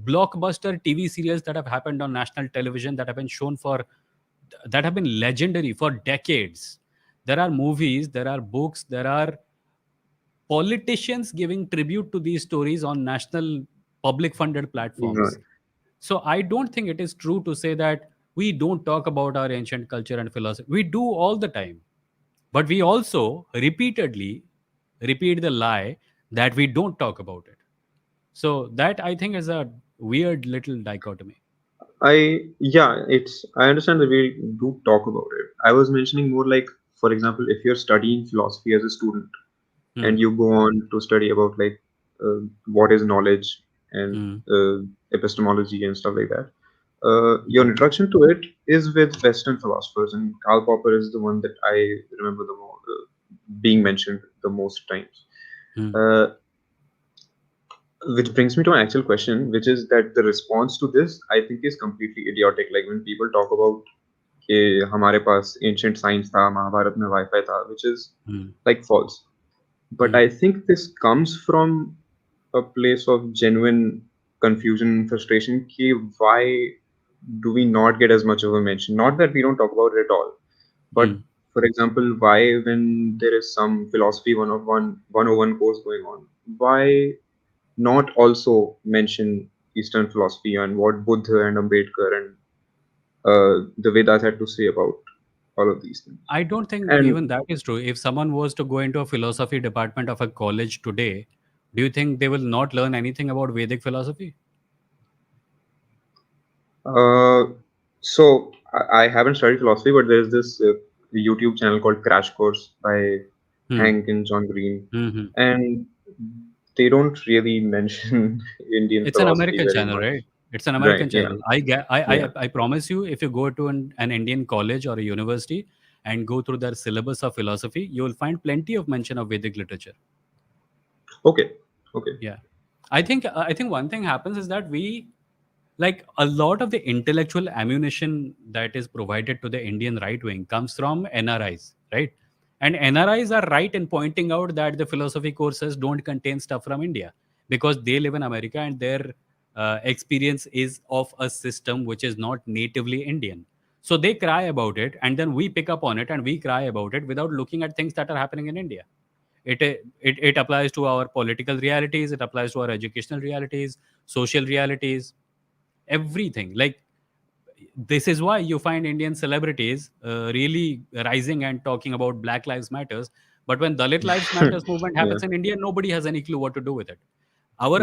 blockbuster TV serials that have happened on national television that have been shown that have been legendary for decades. There are movies, there are books, there are politicians giving tribute to these stories on national public funded platforms. Right. So I don't think it is true to say that we don't talk about our ancient culture and philosophy. We do all the time. But we also repeatedly repeat the lie that we don't talk about it. So that I think is a weird little dichotomy. I understand that we do talk about it. I was mentioning more like, for example, if you're studying philosophy as a student Hmm. and you go on to study about like what is knowledge and Hmm. epistemology and stuff like that. Your introduction to it is with Western philosophers, and Karl Popper is the one that I remember the more being mentioned the most times. Hmm. Uh, which brings me to an actual question, which is that the response to this, I think, is completely idiotic. Like when people talk about कि हमारे पास ancient science था, महाभारत में Wi-Fi था, which is Hmm. like false. But Hmm. I think this comes from a place of genuine confusion and frustration. कि why do we not get as much of a mention? Not that we don't talk about it at all, but Hmm. for example, why when there is some philosophy 101 course going on, why not also mention Eastern philosophy and what Buddha and Ambedkar and the Vedas had to say about all of these things? I don't think And even that is true. If someone was to go into a philosophy department of a college today, do you think they will not learn anything about Vedic philosophy? uh, so I haven't studied philosophy, but there's this YouTube channel called Crash Course by Hmm. Hank and John Green, Hmm. and they don't really mention Indian It's an philosophy American very channel, much. right? It's an Right? American Yeah. channel. I Yeah. promise you, if you go to an Indian college or a university and go through their syllabus of philosophy, you will find plenty of mention of Vedic literature. Okay. Okay. Yeah, I think one thing happens is that we, like, a lot of the intellectual ammunition that is provided to the Indian right wing comes from NRIs, right? And NRIs are right in pointing out that the philosophy courses don't contain stuff from India because they live in America and their experience is of a system which is not natively Indian. So they cry about it, and then we pick up on it and we cry about it without looking at things that are happening in India. It applies to our political realities, it applies to our educational realities, social realities, everything. Like, this is why you find Indian celebrities really rising and talking about Black Lives Matters, but when Dalit Lives Matters movement Yeah. happens in India, nobody has any clue what to do with it. Our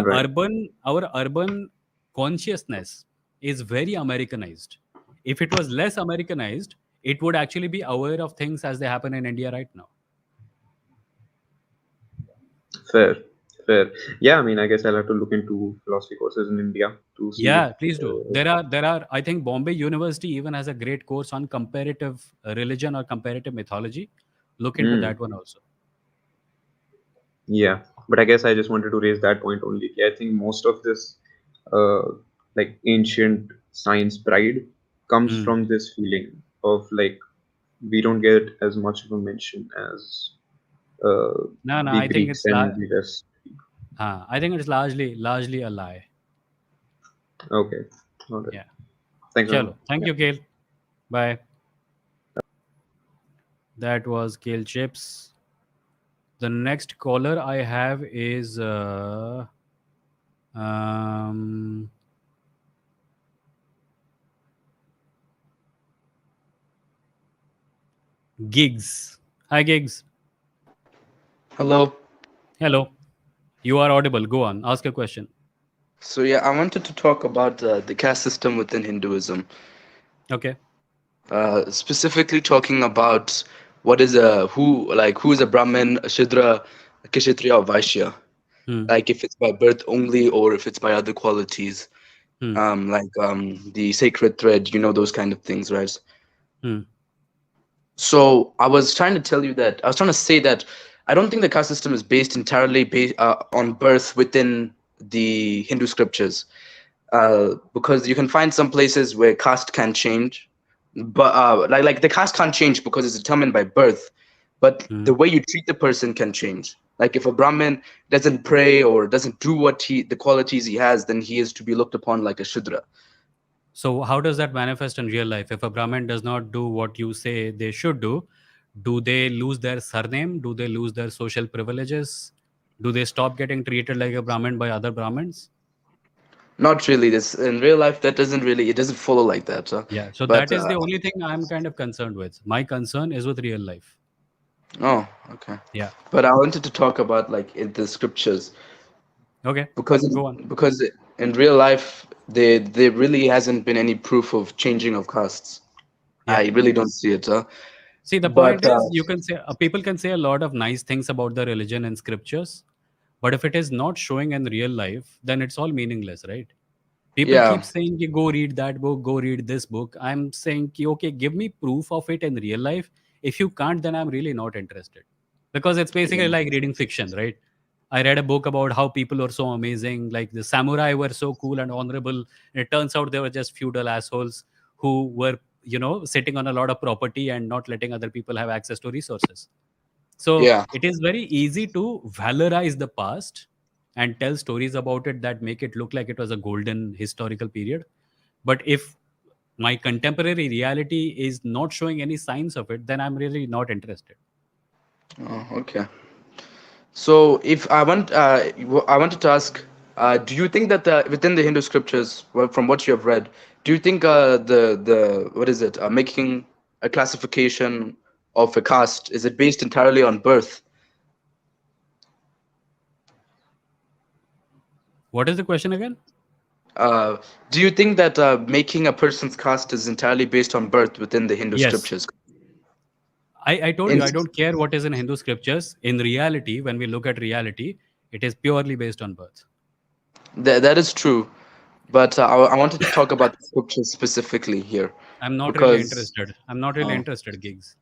urban consciousness is very Americanized. If it was less Americanized, it would actually be aware of things as they happen in India right now. Fair. Fair. Yeah. I mean, I guess I'll have to look into philosophy courses in India to see if. Yeah, please do. There are. I think Bombay University even has a great course on comparative religion or comparative mythology. Look into Mm, that one also. yeah. But I guess I just wanted to raise that point only. I think most of this, uh, like ancient science pride, comes Hmm. from this feeling of like we don't get as much of a mention as uh, No, no. the I think Greeks it's and the rest. I think it's largely a lie. Okay. All right. Yeah. Thanks, man. Chalo. Thank you, Kale. Bye. That was Kale Chips. The next caller I have is um, Gigs. Hi, Gigs. Hello. Hello. You are audible. Go on. Ask a question. So yeah, I wanted to talk about the caste system within Hinduism, Okay. specifically talking about what is a who is a Brahmin, a Shudra, a Kshatriya, or Vaishya. Hmm. Like if it's by birth only or if it's by other qualities, Hmm. the sacred thread, those kind of things, right? Hmm. So I was trying to say that I don't think the caste system is based entirely on birth within the Hindu scriptures. Because you can find some places where caste can change, but like the caste can't change because it's determined by birth, but Hmm. the way you treat the person can change. Like if a Brahmin doesn't pray or doesn't do the qualities he has, then he is to be looked upon like a Shudra. So, how does that manifest in real life? If a Brahmin does not do what you say they should do they lose their surname? Do they lose their social privileges? Do they stop getting treated like a Brahmin by other Brahmins? Not really. This in real life that doesn't really it doesn't follow like that. Yeah. So, But that is the only thing I'm kind of concerned with. My concern is with real life. Oh, okay. Yeah. But I wanted to talk about like the scriptures Okay. because Go on. in real life there really hasn't been any proof of changing of castes. Yeah. I really don't see it. See, the But point is, you can say people can say a lot of nice things about the religion in scriptures, but if it is not showing in real life, then it's all meaningless, right? People yeah, keep saying, "Ki, go read that book, go read this book." I'm saying, ki, okay, give me proof of it in real life. If you can't, then I'm really not interested. Because it's basically like reading fiction, right? I read a book about how people were so amazing, like the samurai were so cool and honorable. And it turns out they were just feudal assholes who were, sitting on a lot of property and not letting other people have access to resources. So yeah. it is very easy to valorize the past and tell stories about it that make it look like it was a golden historical period. But if my contemporary reality is not showing any signs of it, then I'm really not interested. Oh, okay. So if I wanted to ask, do you think that within the Hindu scriptures, well, from what you have read, do you think the what is it, making a classification of a caste, is it based entirely on birth? What is the question again? Uh, do you think that making a person's caste is entirely based on birth within the Hindu Yes. scriptures? I told In, you, I don't care what is in Hindu scriptures. In reality, when we look at reality, it is purely based on birth. that is true, but I wanted to talk about the scriptures specifically here I'm not really because. interested. I'm not really Oh, interested, gigs.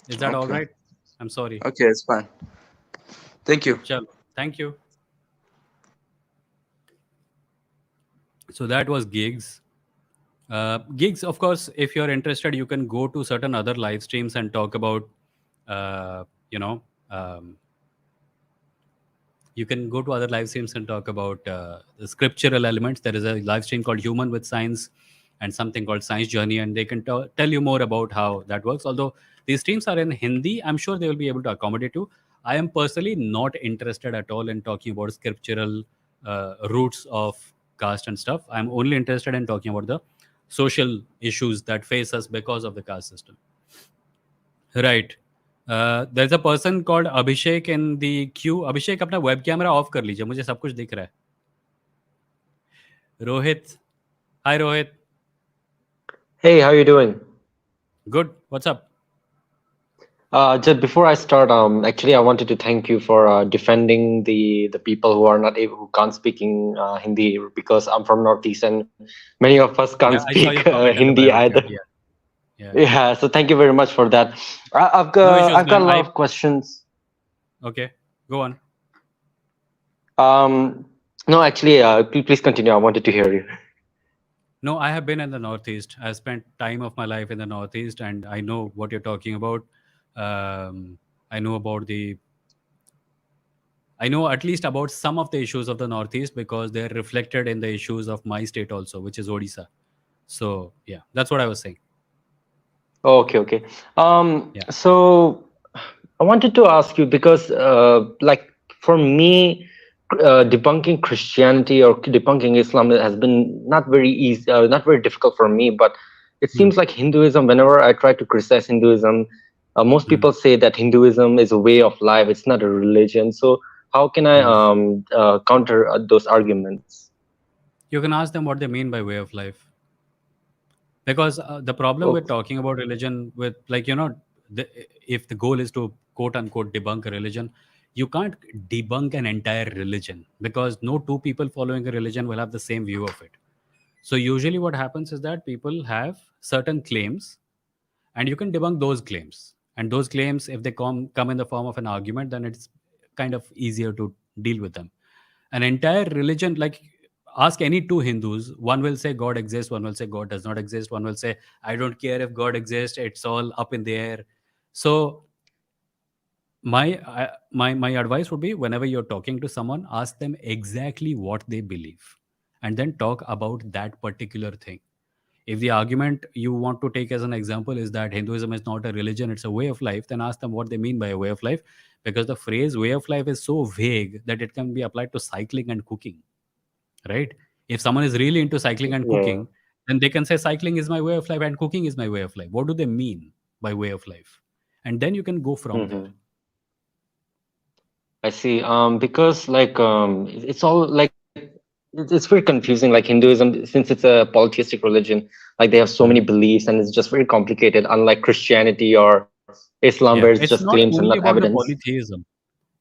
Is that all okay. right? I'm sorry. Okay, it's fine. Thank you. Chalo. Thank you. So that was gigs. Gigs, of course, if you're interested, you can go to certain other live streams and talk about, uh, you know, um, you can go to other live streams and talk about the scriptural elements. There is a live stream called Human with Science and something called Science Journey, and they can tell you more about how that works. Although these streams are in Hindi, I'm sure they will be able to accommodate you. I am personally not interested at all in talking about scriptural roots of caste and stuff. I'm only interested in talking about the social issues that face us because of the caste system. Right. There's a person called Abhishek in the queue. Abhishek, अपना web camera off कर लीजिए, मुझे सब कुछ दिख रहा है. Rohit, hi Rohit. Hey, how you doing? Good. What's up? Just before I start, actually, I wanted to thank you for defending the people who are not able, who can't speaking Hindi, because I'm from Northeast and many of us Yeah, can't I saw your speak comment in the Hindi private chat. either. Yeah, yeah. Yeah, so thank you very much for that. No issues, I've got man. a lot of questions. Okay, go on. No, actually, please continue. I wanted to hear you. No, I have been in the Northeast. I spent time of my life in the Northeast, and I know what you're talking about. I know about I know at least about some of the issues of the Northeast because they're reflected in the issues of my state also, which is Odisha. So yeah, that's what I was saying. Okay, okay. Yeah. So I wanted to ask you because, like, for me, debunking Christianity or debunking Islam has been not very easy, not very difficult for me. But it Hmm. seems like Hinduism, whenever I try to criticize Hinduism, most Hmm. people say that Hinduism is a way of life, it's not a religion. So how can I Hmm. counter those arguments? You can ask them what they mean by way of life. Because the problem with Okay. talking about religion, with like, the, if the goal is to quote unquote debunk a religion, you can't debunk an entire religion because no two people following a religion will have the same view of it. So usually what happens is that people have certain claims and you can debunk those claims. And those claims, if they come in the form of an argument, then it's kind of easier to deal with them. An entire religion, like ask any two Hindus, one will say God exists, one will say God does not exist, one will say I don't care if God exists, it's all up in the air. So my advice would be whenever you're talking to someone, ask them exactly what they believe, and then talk about that particular thing. If the argument you want to take as an example is that Hinduism is not a religion, it's a way of life, then ask them what they mean by a way of life, because the phrase way of life is so vague that it can be applied to cycling and cooking, right? If someone is really into cycling and Yeah. cooking, then they can say cycling is my way of life and cooking is my way of life. What do they mean by way of life? and then you can go from there. Mhm. I see. Because like it's all like it's very confusing. Like Hinduism, since it's a polytheistic religion, like they have so many Mhm. beliefs, and it's just very complicated. Unlike Christianity or Islam, where Yeah, it's it's just not claims and only not about the evidence. polytheism.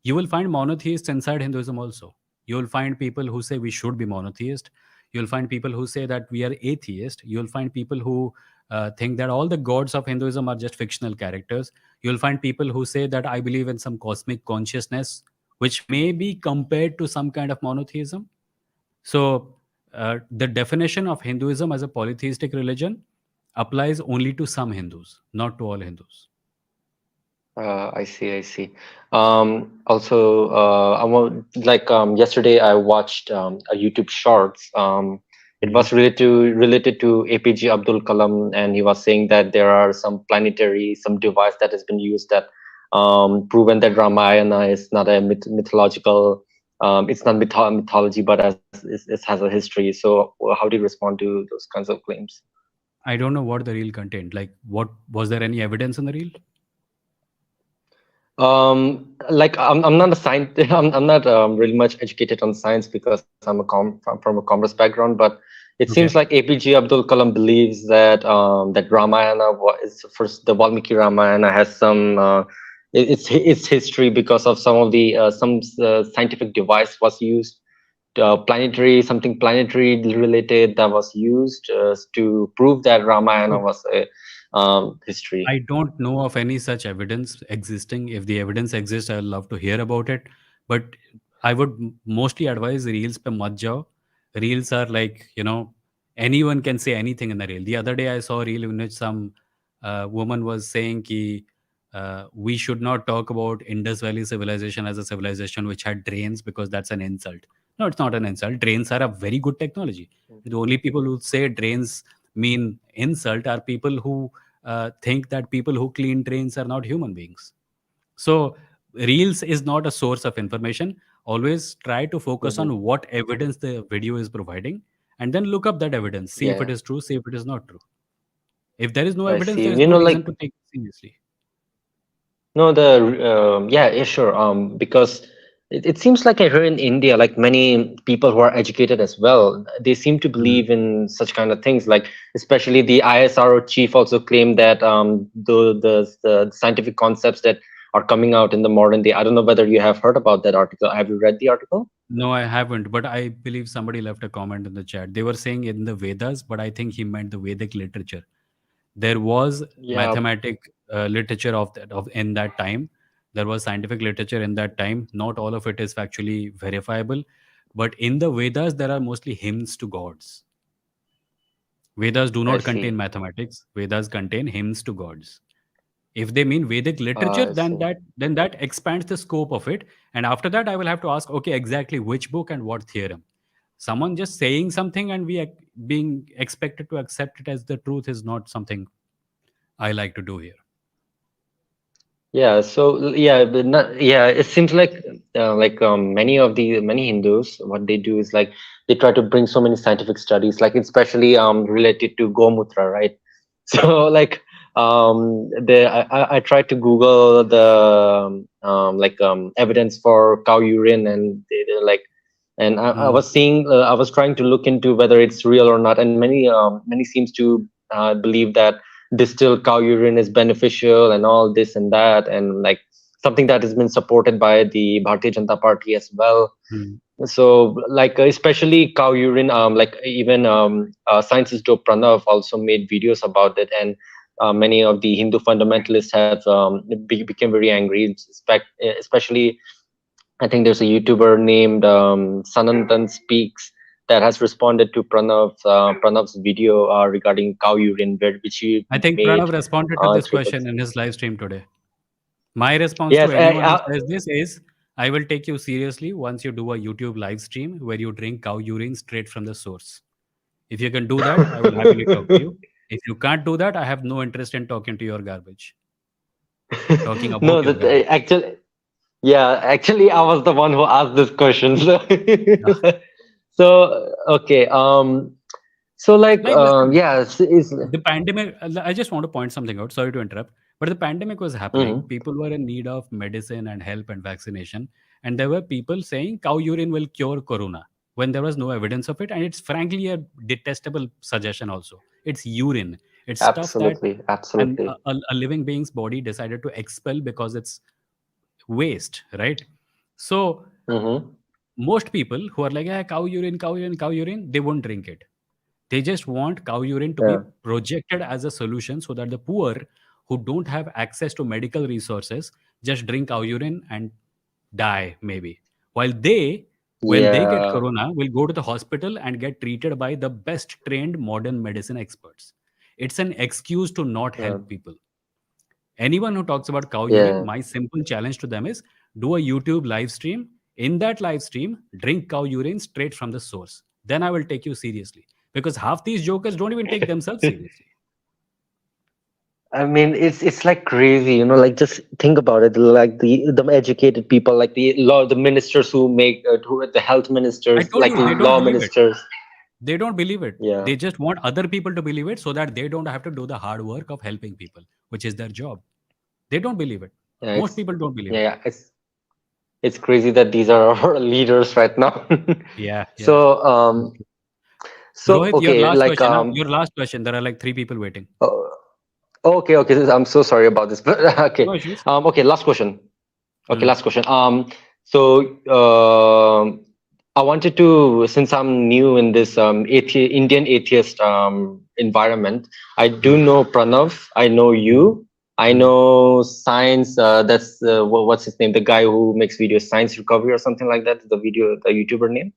You will find monotheists inside Hinduism also. You will find people who say we should be monotheist. You'll find people who say that we are atheist. You'll find people who think that all the gods of Hinduism are just fictional characters. You'll find people who say that I believe in some cosmic consciousness, which may be compared to some kind of monotheism. So, the definition of Hinduism as a polytheistic religion applies only to some Hindus, not to all Hindus. I see, I see. Also, I want like yesterday I watched a YouTube Shorts. It Mhm. was related to APJ Abdul Kalam, and he was saying that there are some planetary, some device that has been used that proven that Ramayana is not a mythological, it's not mythology, but as it has a history. So, how do you respond to those kinds of claims? I don't know what the reel contained. Like, what was there any evidence in the reel? Like I'm not a scientist. I'm not really much educated on science because I'm from a commerce background. But it seems Okay. like APJ Abdul Kalam believes that that Ramayana is first the Valmiki Ramayana has some its history because of some of the some scientific device was used, planetary something planetary related that was used to prove that Ramayana So was a history. I don't know of any such evidence existing. If the evidence exists, I'd love to hear about it. But I would mostly advise reels pe mat jao. Reels are like, anyone can say anything in the reel. The other day I saw a reel in which some woman was saying ki, we should not talk about Indus Valley civilization as a civilization which had drains because that's an insult. No, it's not an insult. Drains are a very good technology. The only people who say drains mean insult are people who think that people who clean drains are not human beings. So, Reels is not a source of information. Always try to focus Mhm. on what evidence the video is providing and then look up that evidence. See if it Yeah, is true, see if it is not true. If there is no I evidence, see. there is no Like reason to take it seriously. no, yeah, sure. Because it seems like here in India, like many people who are educated as well, they seem to Mhm. believe in such kind of things. Like especially the ISRO chief also claimed that the scientific concepts that are coming out in the modern day. I don't know whether you have heard about that article. Have you read the article? No, I haven't, but I believe somebody left a comment in the chat. They were saying in the Vedas, but I think he meant the Vedic literature. There was Yeah, mathematic literature of in that time. There was scientific literature in that time. Not all of it is factually verifiable, but in the Vedas there are mostly hymns to gods. Vedas do I not contain see. mathematics. Vedas contain hymns to gods. If they mean Vedic literature, I see. then that expands the scope of it. And after that, I will have to ask, okay, exactly which book and what theorem. Someone just saying something and being expected to accept it as the truth is not something I like to do here. Yeah, so yeah, but not, yeah, it seems like many Hindus, what they do is like they try to bring so many scientific studies, like especially related to Gomutra, right? So like I tried to Google the evidence for cow urine, and they're like, and I Hmm. was seeing I was trying to look into whether it's real or not, and many seems to believe that distilled cow urine is beneficial and all this and that, and like something that has been supported by the Bharatiya Janata Party as well. Hmm. So like especially cow urine, like even scientist Joe Pranav also made videos about it, and many of the Hindu fundamentalists have became very angry, especially I think there's a YouTuber named Sanandan Speaks that has responded to Pranav's video regarding cow urine, which he I think made Pranav responded to this 3 months. question in his live stream today. My response to Yes, anyone who says this is I will take you seriously once you do a YouTube live stream where you drink cow urine straight from the source. If you can do that, I will happily talk to you. If you can't do that, I have no interest in talking to your garbage, talking about no, your that garbage. actually, yeah, actually, I was the one who asked this question. So, Yeah. so okay, so like, Like, listen, yeah, the pandemic, I just want to point something out. Sorry to interrupt. But the pandemic was happening. People were in need of medicine and help and vaccination. And there were people saying cow urine will cure corona when there was no evidence of it. And it's frankly a detestable suggestion also. It's urine. It's stuff that Absolutely, absolutely. a living being's body decided to expel because it's waste, right? So Mm-hmm. most people who are like, yeah, cow urine, cow urine, cow urine, they won't drink it. They just want cow urine to be Yeah, projected as a solution so that the poor who don't have access to medical resources just drink cow urine and die, maybe. While they, when they get yeah, corona, will go to the hospital and get treated by the best trained modern medicine experts. It's an excuse to not yeah, help people. Anyone who talks about cow urine, yeah. my simple challenge to them is do a YouTube live stream. In that live stream, drink cow urine straight from the source. Then I will take you seriously. Because half these jokers don't even take themselves seriously. I mean, it's like crazy, you know. Like, just think about it. Like the educated people, like the ministers who make, who the health I ministers, told like you, the they don't law believe it. ministers. They don't believe it. Yeah, They just want other people to believe it so that they don't have to do the hard work of helping people, which is their job. They don't believe it. yeah. Most people don't believe Yeah, it. yeah. It's crazy that these are our leaders right now. Yeah, yeah. So Rohit, your okay, last like question. Huh? Your last question. There are like three people waiting. uh, okay. I'm so sorry about this, but okay. No issues. Okay, last question. Okay, Hmm. last question. So I wanted to, since I'm new in this Indian atheist environment, I do Hmm. know Pranav. I know you. I Hmm. know Science. That's what's his name? The guy who makes videos, Science Recovery or something like that. The YouTuber name.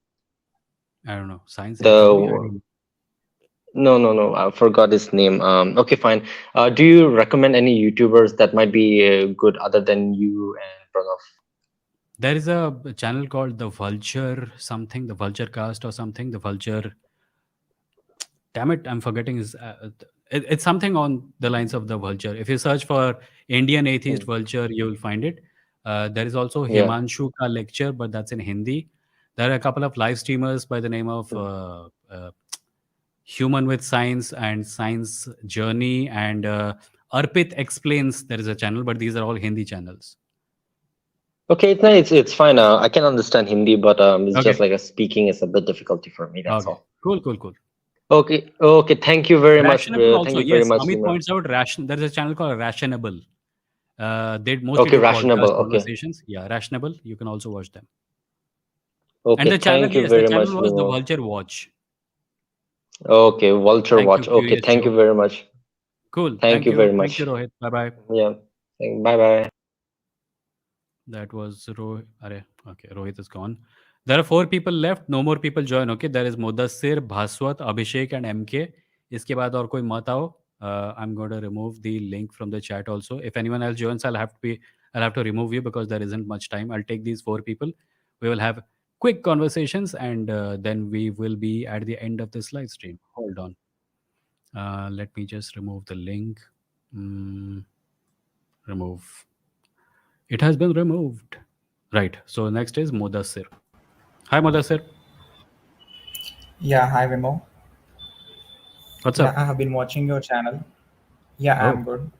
I don't know. Science recovery? I The don't know. no. I forgot his name. Okay, fine. Do you recommend any YouTubers that might be good other than you and Pranav? There is a channel called The Vulture something, The Vulture Cast or something. The Vulture. Damn it, I'm forgetting his. It's something on the lines of The Vulture. If you search for Indian Atheist Hmm. Vulture, you will find it. There is also Yeah. Himanshu Ka lecture, but that's in Hindi. There are a couple of live streamers by the name of Hmm. Human with Science and Science Journey and Arpit Explains. There is a channel, but these are all Hindi channels. Okay, no, it's fine. I can understand Hindi, but it's Okay. just like a speaking is a bit difficulty for me. That's Okay. all. Cool. Okay. Thank you very much. Rationable Thank also. you very Yes, much, Amit Vimoh. points out there is a channel called Rationable. They mostly Okay, do podcast rationable. Okay. conversations. Yeah, Rationable. You can also watch them. And Okay. the channel, Thank you yes, the very much, channel was The Vimoh. Vulture Watch. Okay, Vulture Thank you, Watch. Okay, Curious thank you Joe. very much. Cool. Thank Thank you you. very Thank you, much. Rohit. Bye bye. Yeah. Bye bye. That was Rohit. Okay, Rohit is gone. There are 4 people left. No more people join. Okay, there is Mudassir, Bhaswat, Abhishek, and MK. इसके बाद और कोई मत आओ. I'm going to remove the link from the chat also. If anyone else joins, I'll have to remove you because there isn't much time. I'll take these 4 people. We will have quick conversations and then we will be at the end of this live stream. Hold on. Let me just remove the link. Remove. It has been removed. Right. So next is Mudassir. Hi, Mudassir. Yeah, hi Vimoh. What's Yeah, I up? have been watching your channel. Yeah, I'm Oh, good.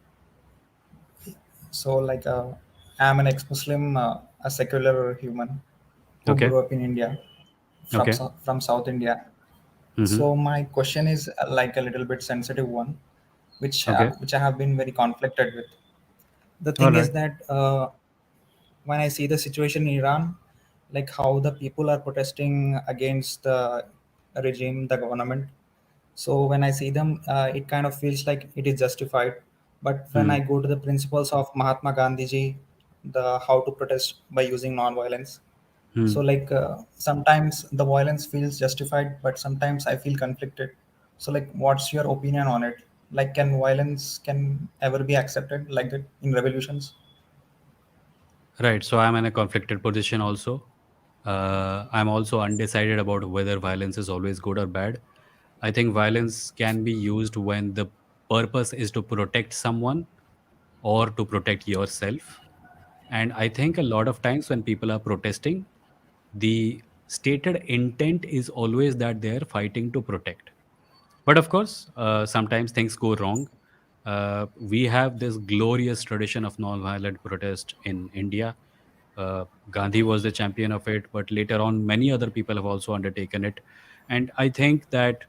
So, I'm an ex-Muslim, a secular human who okay. grew up in India, Okay. from South India. Mm-hmm. So my question is like a little bit sensitive one, Okay. which I have been very conflicted with. The All thing is right. that when I see the situation in Iran, like how the people are protesting against the regime, the government. So when I see them, it kind of feels like it is justified. But when Hmm. I go to the principles of Mahatma Gandhi ji, the how to protest by using non-violence. Hmm. So sometimes the violence feels justified, but sometimes I feel conflicted. So what's your opinion on it? Like, can violence can ever be accepted like that in revolutions? Right. So I'm in a conflicted position also. I'm also undecided about whether violence is always good or bad. I think violence can be used when the purpose is to protect someone or to protect yourself. And I think a lot of times when people are protesting, the stated intent is always that they are fighting to protect. But of course, sometimes things go wrong. We have this glorious tradition of non-violent protest in India. Gandhi was the champion of it, but later on, many other people have also undertaken it. And I think that,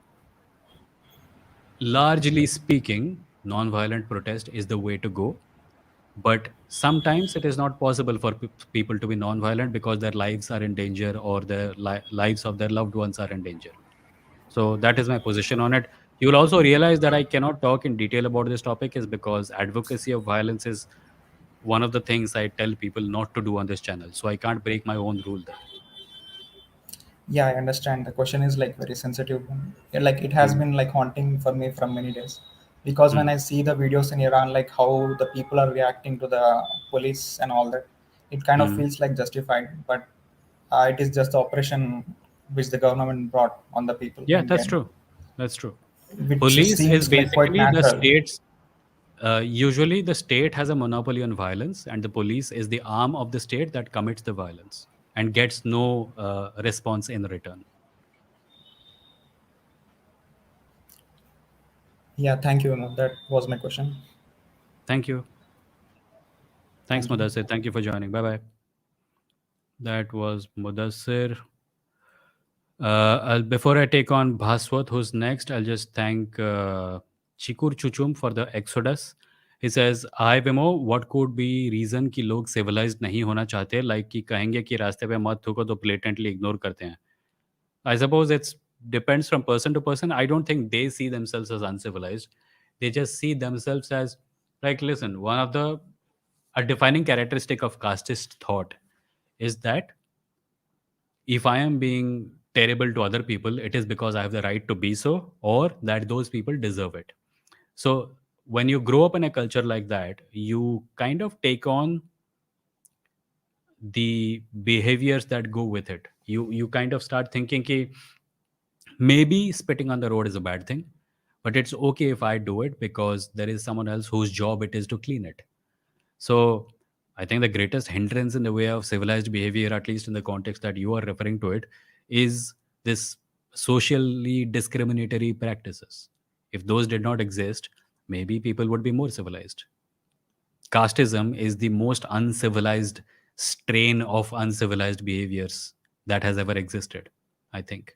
largely speaking, non-violent protest is the way to go. But sometimes it is not possible for people to be non-violent because their lives are in danger, or the lives of their loved ones are in danger. So that is my position on it. You will also realize that I cannot talk in detail about this topic is because advocacy of violence is one of the things I tell people not to do on this channel. So I can't break my own rule there. Yeah, I understand. The question is like very sensitive one. Yeah, like it has Mm. been like haunting for me from many days, because when Mm. I see the videos in Iran, like how the people are reacting to the police and all that, it kind of Mm. feels like justified. But it is just the oppression which the government brought on the people Yeah, in the that's end, true. That's true. which Police is seems like quite basically the natural. state's. Usually, the state has a monopoly on violence, and the police is the arm of the state that commits the violence and gets no response in return. Yeah, thank you. No, that was my question. Thank you. Thanks, Thank you. Mudassir. Thank you for joining. Bye bye. That was Mudassir. Before I take on Bhaswat, who's next, I'll just thank Chikur Chuchum for the Exodus. He says, "Hi Vimo, what could be reason कि लोग civilized नहीं होना चाहते, like कि कहेंगे कि रास्ते पे मत थूको तो blatantly ignore करते हैं." I suppose it's depends from person to person. I don't think they see themselves as uncivilized. They just see themselves as, like, listen, one of the a defining characteristic of casteist thought is that if I am being terrible to other people, it is because I have the right to be so, or that those people deserve it. So when you grow up in a culture like that, you kind of take on the behaviors that go with it. You kind of start thinking ki maybe spitting on the road is a bad thing, but it's okay if I do it because there is someone else whose job it is to clean it. So I think the greatest hindrance in the way of civilized behavior, at least in the context that you are referring to it, is this socially discriminatory practices. If those did not exist, maybe people would be more civilized. Casteism is the most uncivilized strain of uncivilized behaviors that has ever existed, I think.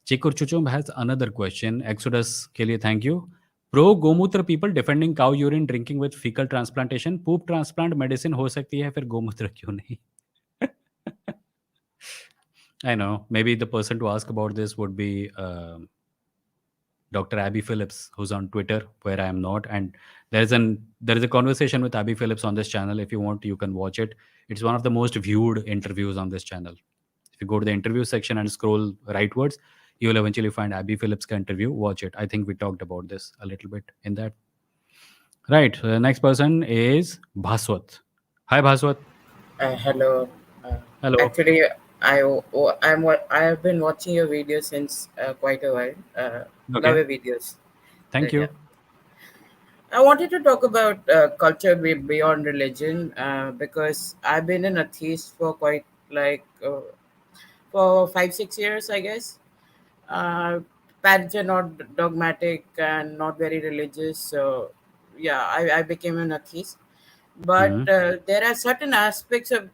Chikur Chuchum has another question. Exodus के लिए thank you. Pro गोमूत्र people defending cow urine drinking with fecal transplantation. Poop transplant medicine हो सकती है फिर गोमूत्र क्यों नहीं? I know. Maybe the person to ask about this would be Dr. Abby Phillips, who's on Twitter, where I am not. And there is a conversation with Abby Phillips on this channel. If you want, you can watch it. It's one of the most viewed interviews on this channel. If you go to the interview section and scroll rightwards, you will eventually find Abby Phillips' interview. Watch it. I think we talked about this a little bit in that. Right. So the next person is Bhaswat. Hi, Bhaswat. Hello. Uh, Hello. Actually, I have been watching your videos since quite a while. Love Okay. your videos. So Thank yeah, you. I wanted to talk about culture beyond religion because I've been an atheist for quite for 5 6 years, I guess. Uh, Parents are not dogmatic and not very religious, so yeah, I became an atheist. But Hmm. there are certain aspects of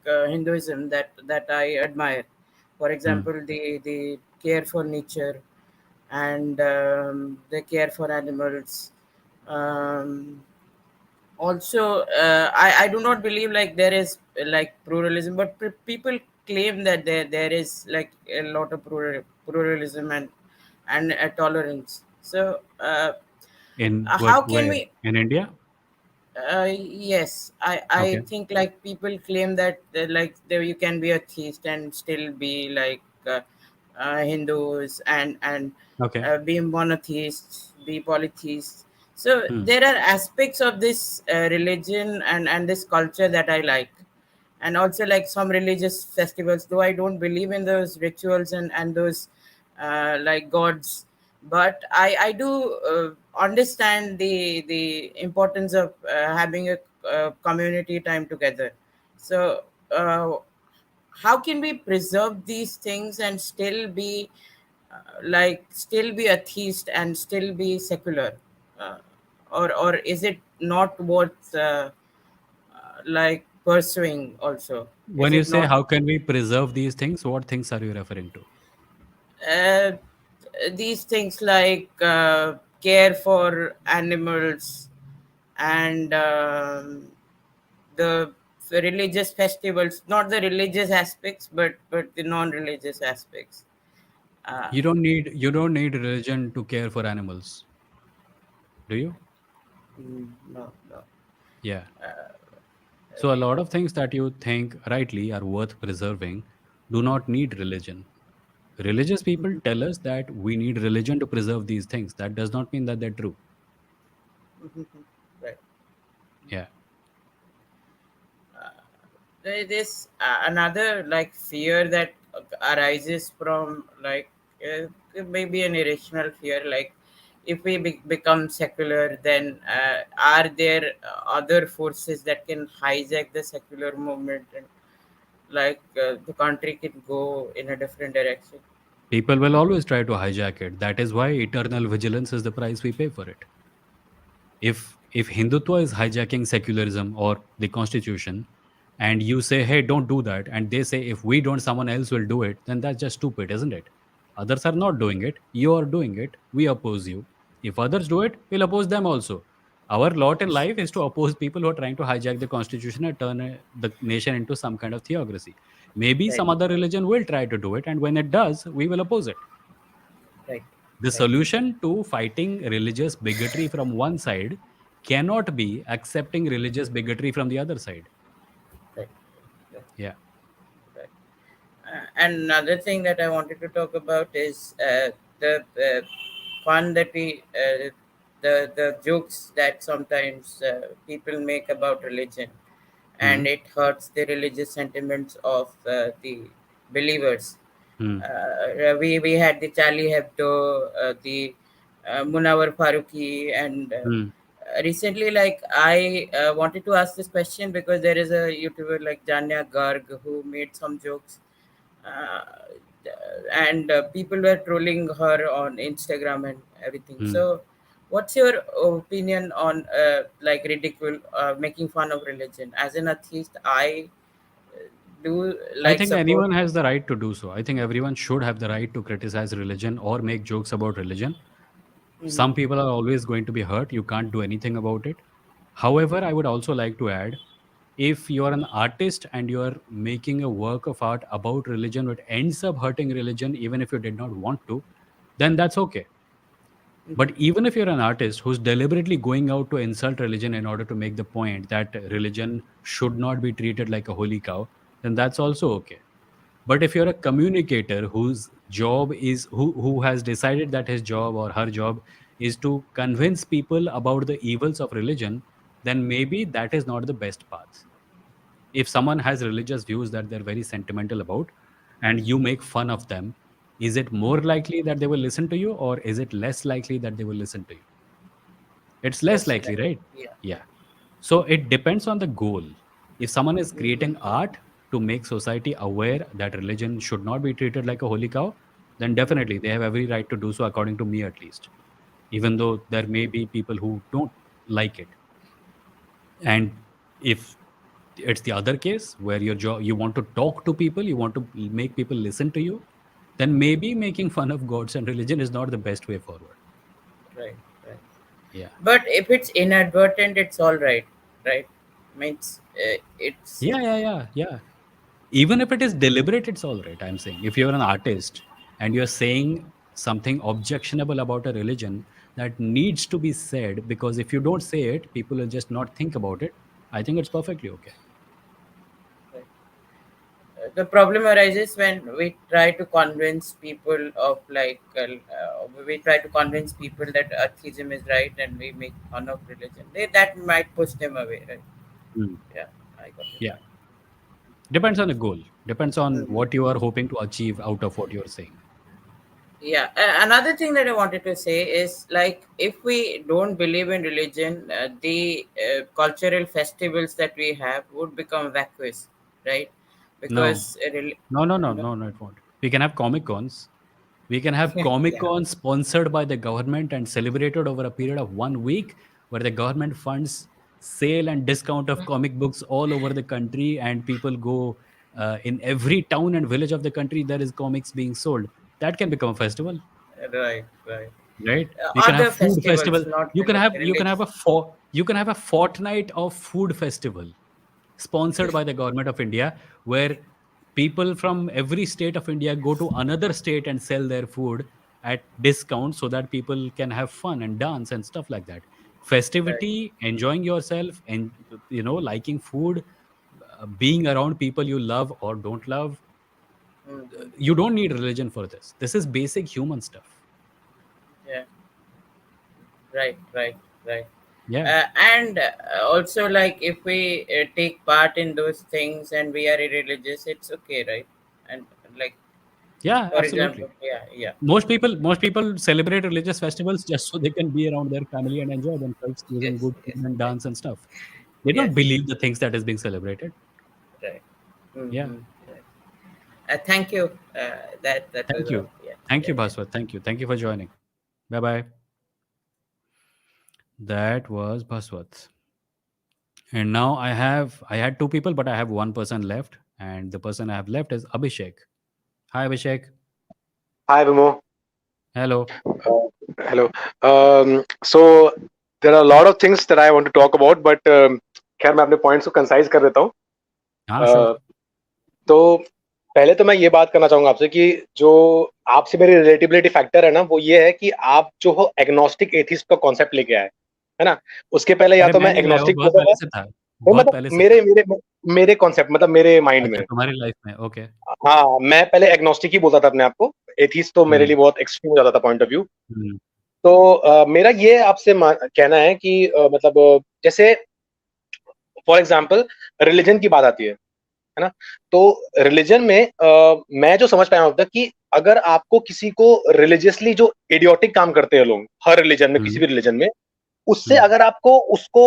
Hinduism that I admire. For Hmm. example, the care for nature and the care for animals. Um, Also, I do not believe like there is like pluralism, but people claim that there is like a lot of pluralism and tolerance. So In how what can where? we In India? yes, I Okay. think like people claim that like there you can be a theist and still be like Hindus and Okay. be monotheists, be polytheists. So Hmm. there are aspects of this religion and this culture that I like, and also like some religious festivals. Though I don't believe in those rituals and those like gods, but I do understand the importance of having a community time together. So how can we preserve these things and still be still be atheist and still be secular? uh, or is it not worth like pursuing also? When Is you it say not how can we preserve these things, what things are you referring to? uh, these things like care for animals and the religious festivals, not the religious aspects, but the non-religious aspects. uh, You don't need religion to care for animals, do you? no, no. Yeah. So a lot of things that you think rightly are worth preserving do not need religion. Religious people tell us that we need religion to preserve these things. That does not mean that they're true. Right. Yeah. This another like fear that arises from like maybe an irrational fear, like if we become secular, then are there other forces that can hijack the secular movement, and like the country can go in a different direction? People will always try to hijack it. That is why eternal vigilance is the price we pay for it. If Hindutva is hijacking secularism or the constitution, and you say, hey, don't do that, and they say, if we don't, someone else will do it, then that's just stupid, isn't it? Others are not doing it, you are doing it, we oppose you. If others do it, we'll oppose them also. Our lot in life is to oppose people who are trying to hijack the constitution and turn the nation into some kind of theocracy. Maybe Right, some other religion will try to do it, and when it does, we will oppose it. right, The right, solution to fighting religious bigotry from one side cannot be accepting religious bigotry from the other side. right, right, Yeah. right. And another thing that I wanted to talk about is the fun that the jokes that sometimes people make about religion, Hmm. and it hurts the religious sentiments of the believers. Hmm. We had the Charlie Hebdo, the Munawar Faruqi, and Hmm. recently, like I wanted to ask this question because there is a YouTuber like Janya Garg who made some jokes, uh, and people were trolling her on Instagram and everything. Hmm. So, what's your opinion on like ridicule, making fun of religion? As an atheist, I do I like think support. anyone has the right to do so. I think everyone should have the right to criticize religion or make jokes about religion. Mhm. Some people are always going to be hurt. You can't do anything about it. However, I would also like to add, if you are an artist and you are making a work of art about religion which ends up hurting religion, even if you did not want to, then that's okay. But even if you're an artist who's deliberately going out to insult religion in order to make the point that religion should not be treated like a holy cow, then that's also okay. But if you're a communicator whose job is who has decided that his job or her job is to convince people about the evils of religion, then maybe that is not the best path. If someone has religious views that they're very sentimental about and you make fun of them, is it more likely that they will listen to you, or is it less likely that they will listen to you? It's less Yes, likely, right? yeah. Yeah. So it depends on the goal. If someone is creating art to make society aware that religion should not be treated like a holy cow, then definitely they have every right to do so, according to me at least, even though there may be people who don't like it. And if it's the other case where your job, you want to talk to people, you want to make people listen to you, then maybe making fun of gods and religion is not the best way forward. Right, right. Yeah. But if it's inadvertent, it's all right, right? Means it's Yeah. Even if it is deliberate, it's all right. I'm saying if you're an artist and you're saying something objectionable about a religion that needs to be said, because if you don't say it, people will just not think about it. I think it's perfectly okay. the problem arises when we try to convince people of like we try to convince people that atheism is right and we make fun of religion. That might push them away, right? Hmm. Yeah, I got your Yeah. point. Depends on the goal. Depends on Mhm. what you are hoping to achieve out of what you're saying. Yeah, another thing that I wanted to say is like if we don't believe in religion, the cultural festivals that we have would become vacuous, right? No, Because no, no, no, no, no, no, it won't. We can have comic cons. We can have Comic Yeah. Con sponsored by the government and celebrated over a period of 1 week, where the government funds sale and discount of comic books all over the country, and people go in every town and village of the country. There is comics being sold. That can become a festival, Right, right. right? We can have Other food festivals, festival. not You can like have religious. you can have a fortnight of food festival sponsored by the government of India, where people from every state of India go to another state and sell their food at discount, so that people can have fun and dance and stuff like that. Right. Festivity, enjoying yourself, and liking food, being around people you love or don't love. Mm-hmm. You don't need religion for this. This is basic human stuff. Yeah. Right, right, right. Yeah, And also, like, if we take part in those things and we are irreligious, it's okay, right? And like, yeah, for absolutely. example, yeah, yeah. Most people celebrate religious festivals just so they can be around their family and enjoy themselves using Yes, good yes, food and right. dance and stuff. They don't Yes, believe the things that is being celebrated. right. Yeah. Mm-hmm. Right. Thank you. That was Thank all. you. Yeah, Thank yeah, you, yeah. Bhaswat. Thank you. Thank you for joining. Bye bye. That was Bhaswat. And now I had two people, but I have one person left. And the person I have left is Abhishek. Hi, Abhishek. Hi, Vimoh. Hello. Hello. So there are a lot of things that I want to talk about, but खैर मैं अपने points को concise कर देता हूँ. हाँ, sure. तो पहले तो मैं ये बात करना चाहूंगा आपसे कि जो आपसे मेरी रिलेटिबिलिटी फैक्टर है ना, वो ये है कि आप जो हो एग्नोस्टिक एथिस्ट का कॉन्सेप्ट लेके आए, है ना. उसके पहले या अरे तो मैं मैं नहीं लाया, वो एग्नोस्टिक बहुत बोलता था, पहले से था। वो बहुत मतलब पहले से था। मेरे मेरे मेरे कॉन्सेप्ट मतलब मेरे माइंड अच्छा, में. तुम्हारी लाइफ में, ओके। हाँ, मैं पहले एग्नोस्टिक ही बोलता था अपने आप को. एथिस्ट तो मेरे लिए बहुत एक्सट्रीम हो जाता था पॉइंट ऑफ व्यू. हम्म, तो मेरा ये आपसे कहना है कि मतलब जैसे फॉर एग्जांपल रिलीजन की बात आती है ना. तो रिलीजन में मैं जो समझ पाया हूं अब तक कि अगर आपको किसी को रिलीजियसली जो इडियोटिक काम करते हैं लोग हर रिलीजन में, किसी भी रिलीजन में, उससे अगर आपको उसको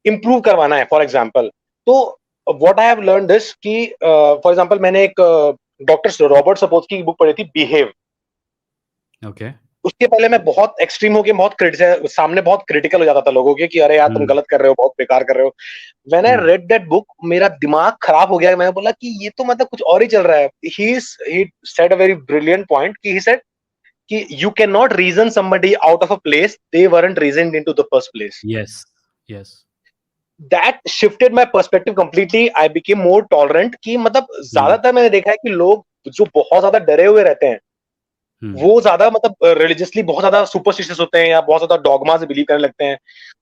इम्प्रूव करवाना है फॉर एग्जांपल, तो what I have learn this कि फॉर एग्जांपल मैंने एक डॉक्टर रॉबर्ट सपोर्ट्स की बुक पढ़ी थी, बिहेव. ओके। उसके पहले मैं बहुत एक्सट्रीम हो गया, सामने बहुत क्रिटिकल हो जाता था लोगों के कि अरे यार तुम गलत कर रहे हो, बहुत बेकार कर रहे हो. When I read that book, मेरा दिमाग खराब हो गया. मैंने बोला कि ये तो मतलब कुछ और ही चल रहा है. He said a very brilliant point कि ही सेड कि you can not reason somebody out of a place they weren't reasoned into the first place. Yes, yes. That shifted my perspective completely. I became more tolerant कि मतलब ज्यादातर मैंने देखा है कि लोग जो बहुत ज्यादा डरे हुए रहते हैं वो ज्यादा मतलब रिलीजियसली बहुत ज्यादा सुपरस्टिशियस होते हैं या बहुत ज्यादा डॉगमा से बिलीव करने लगते हैं.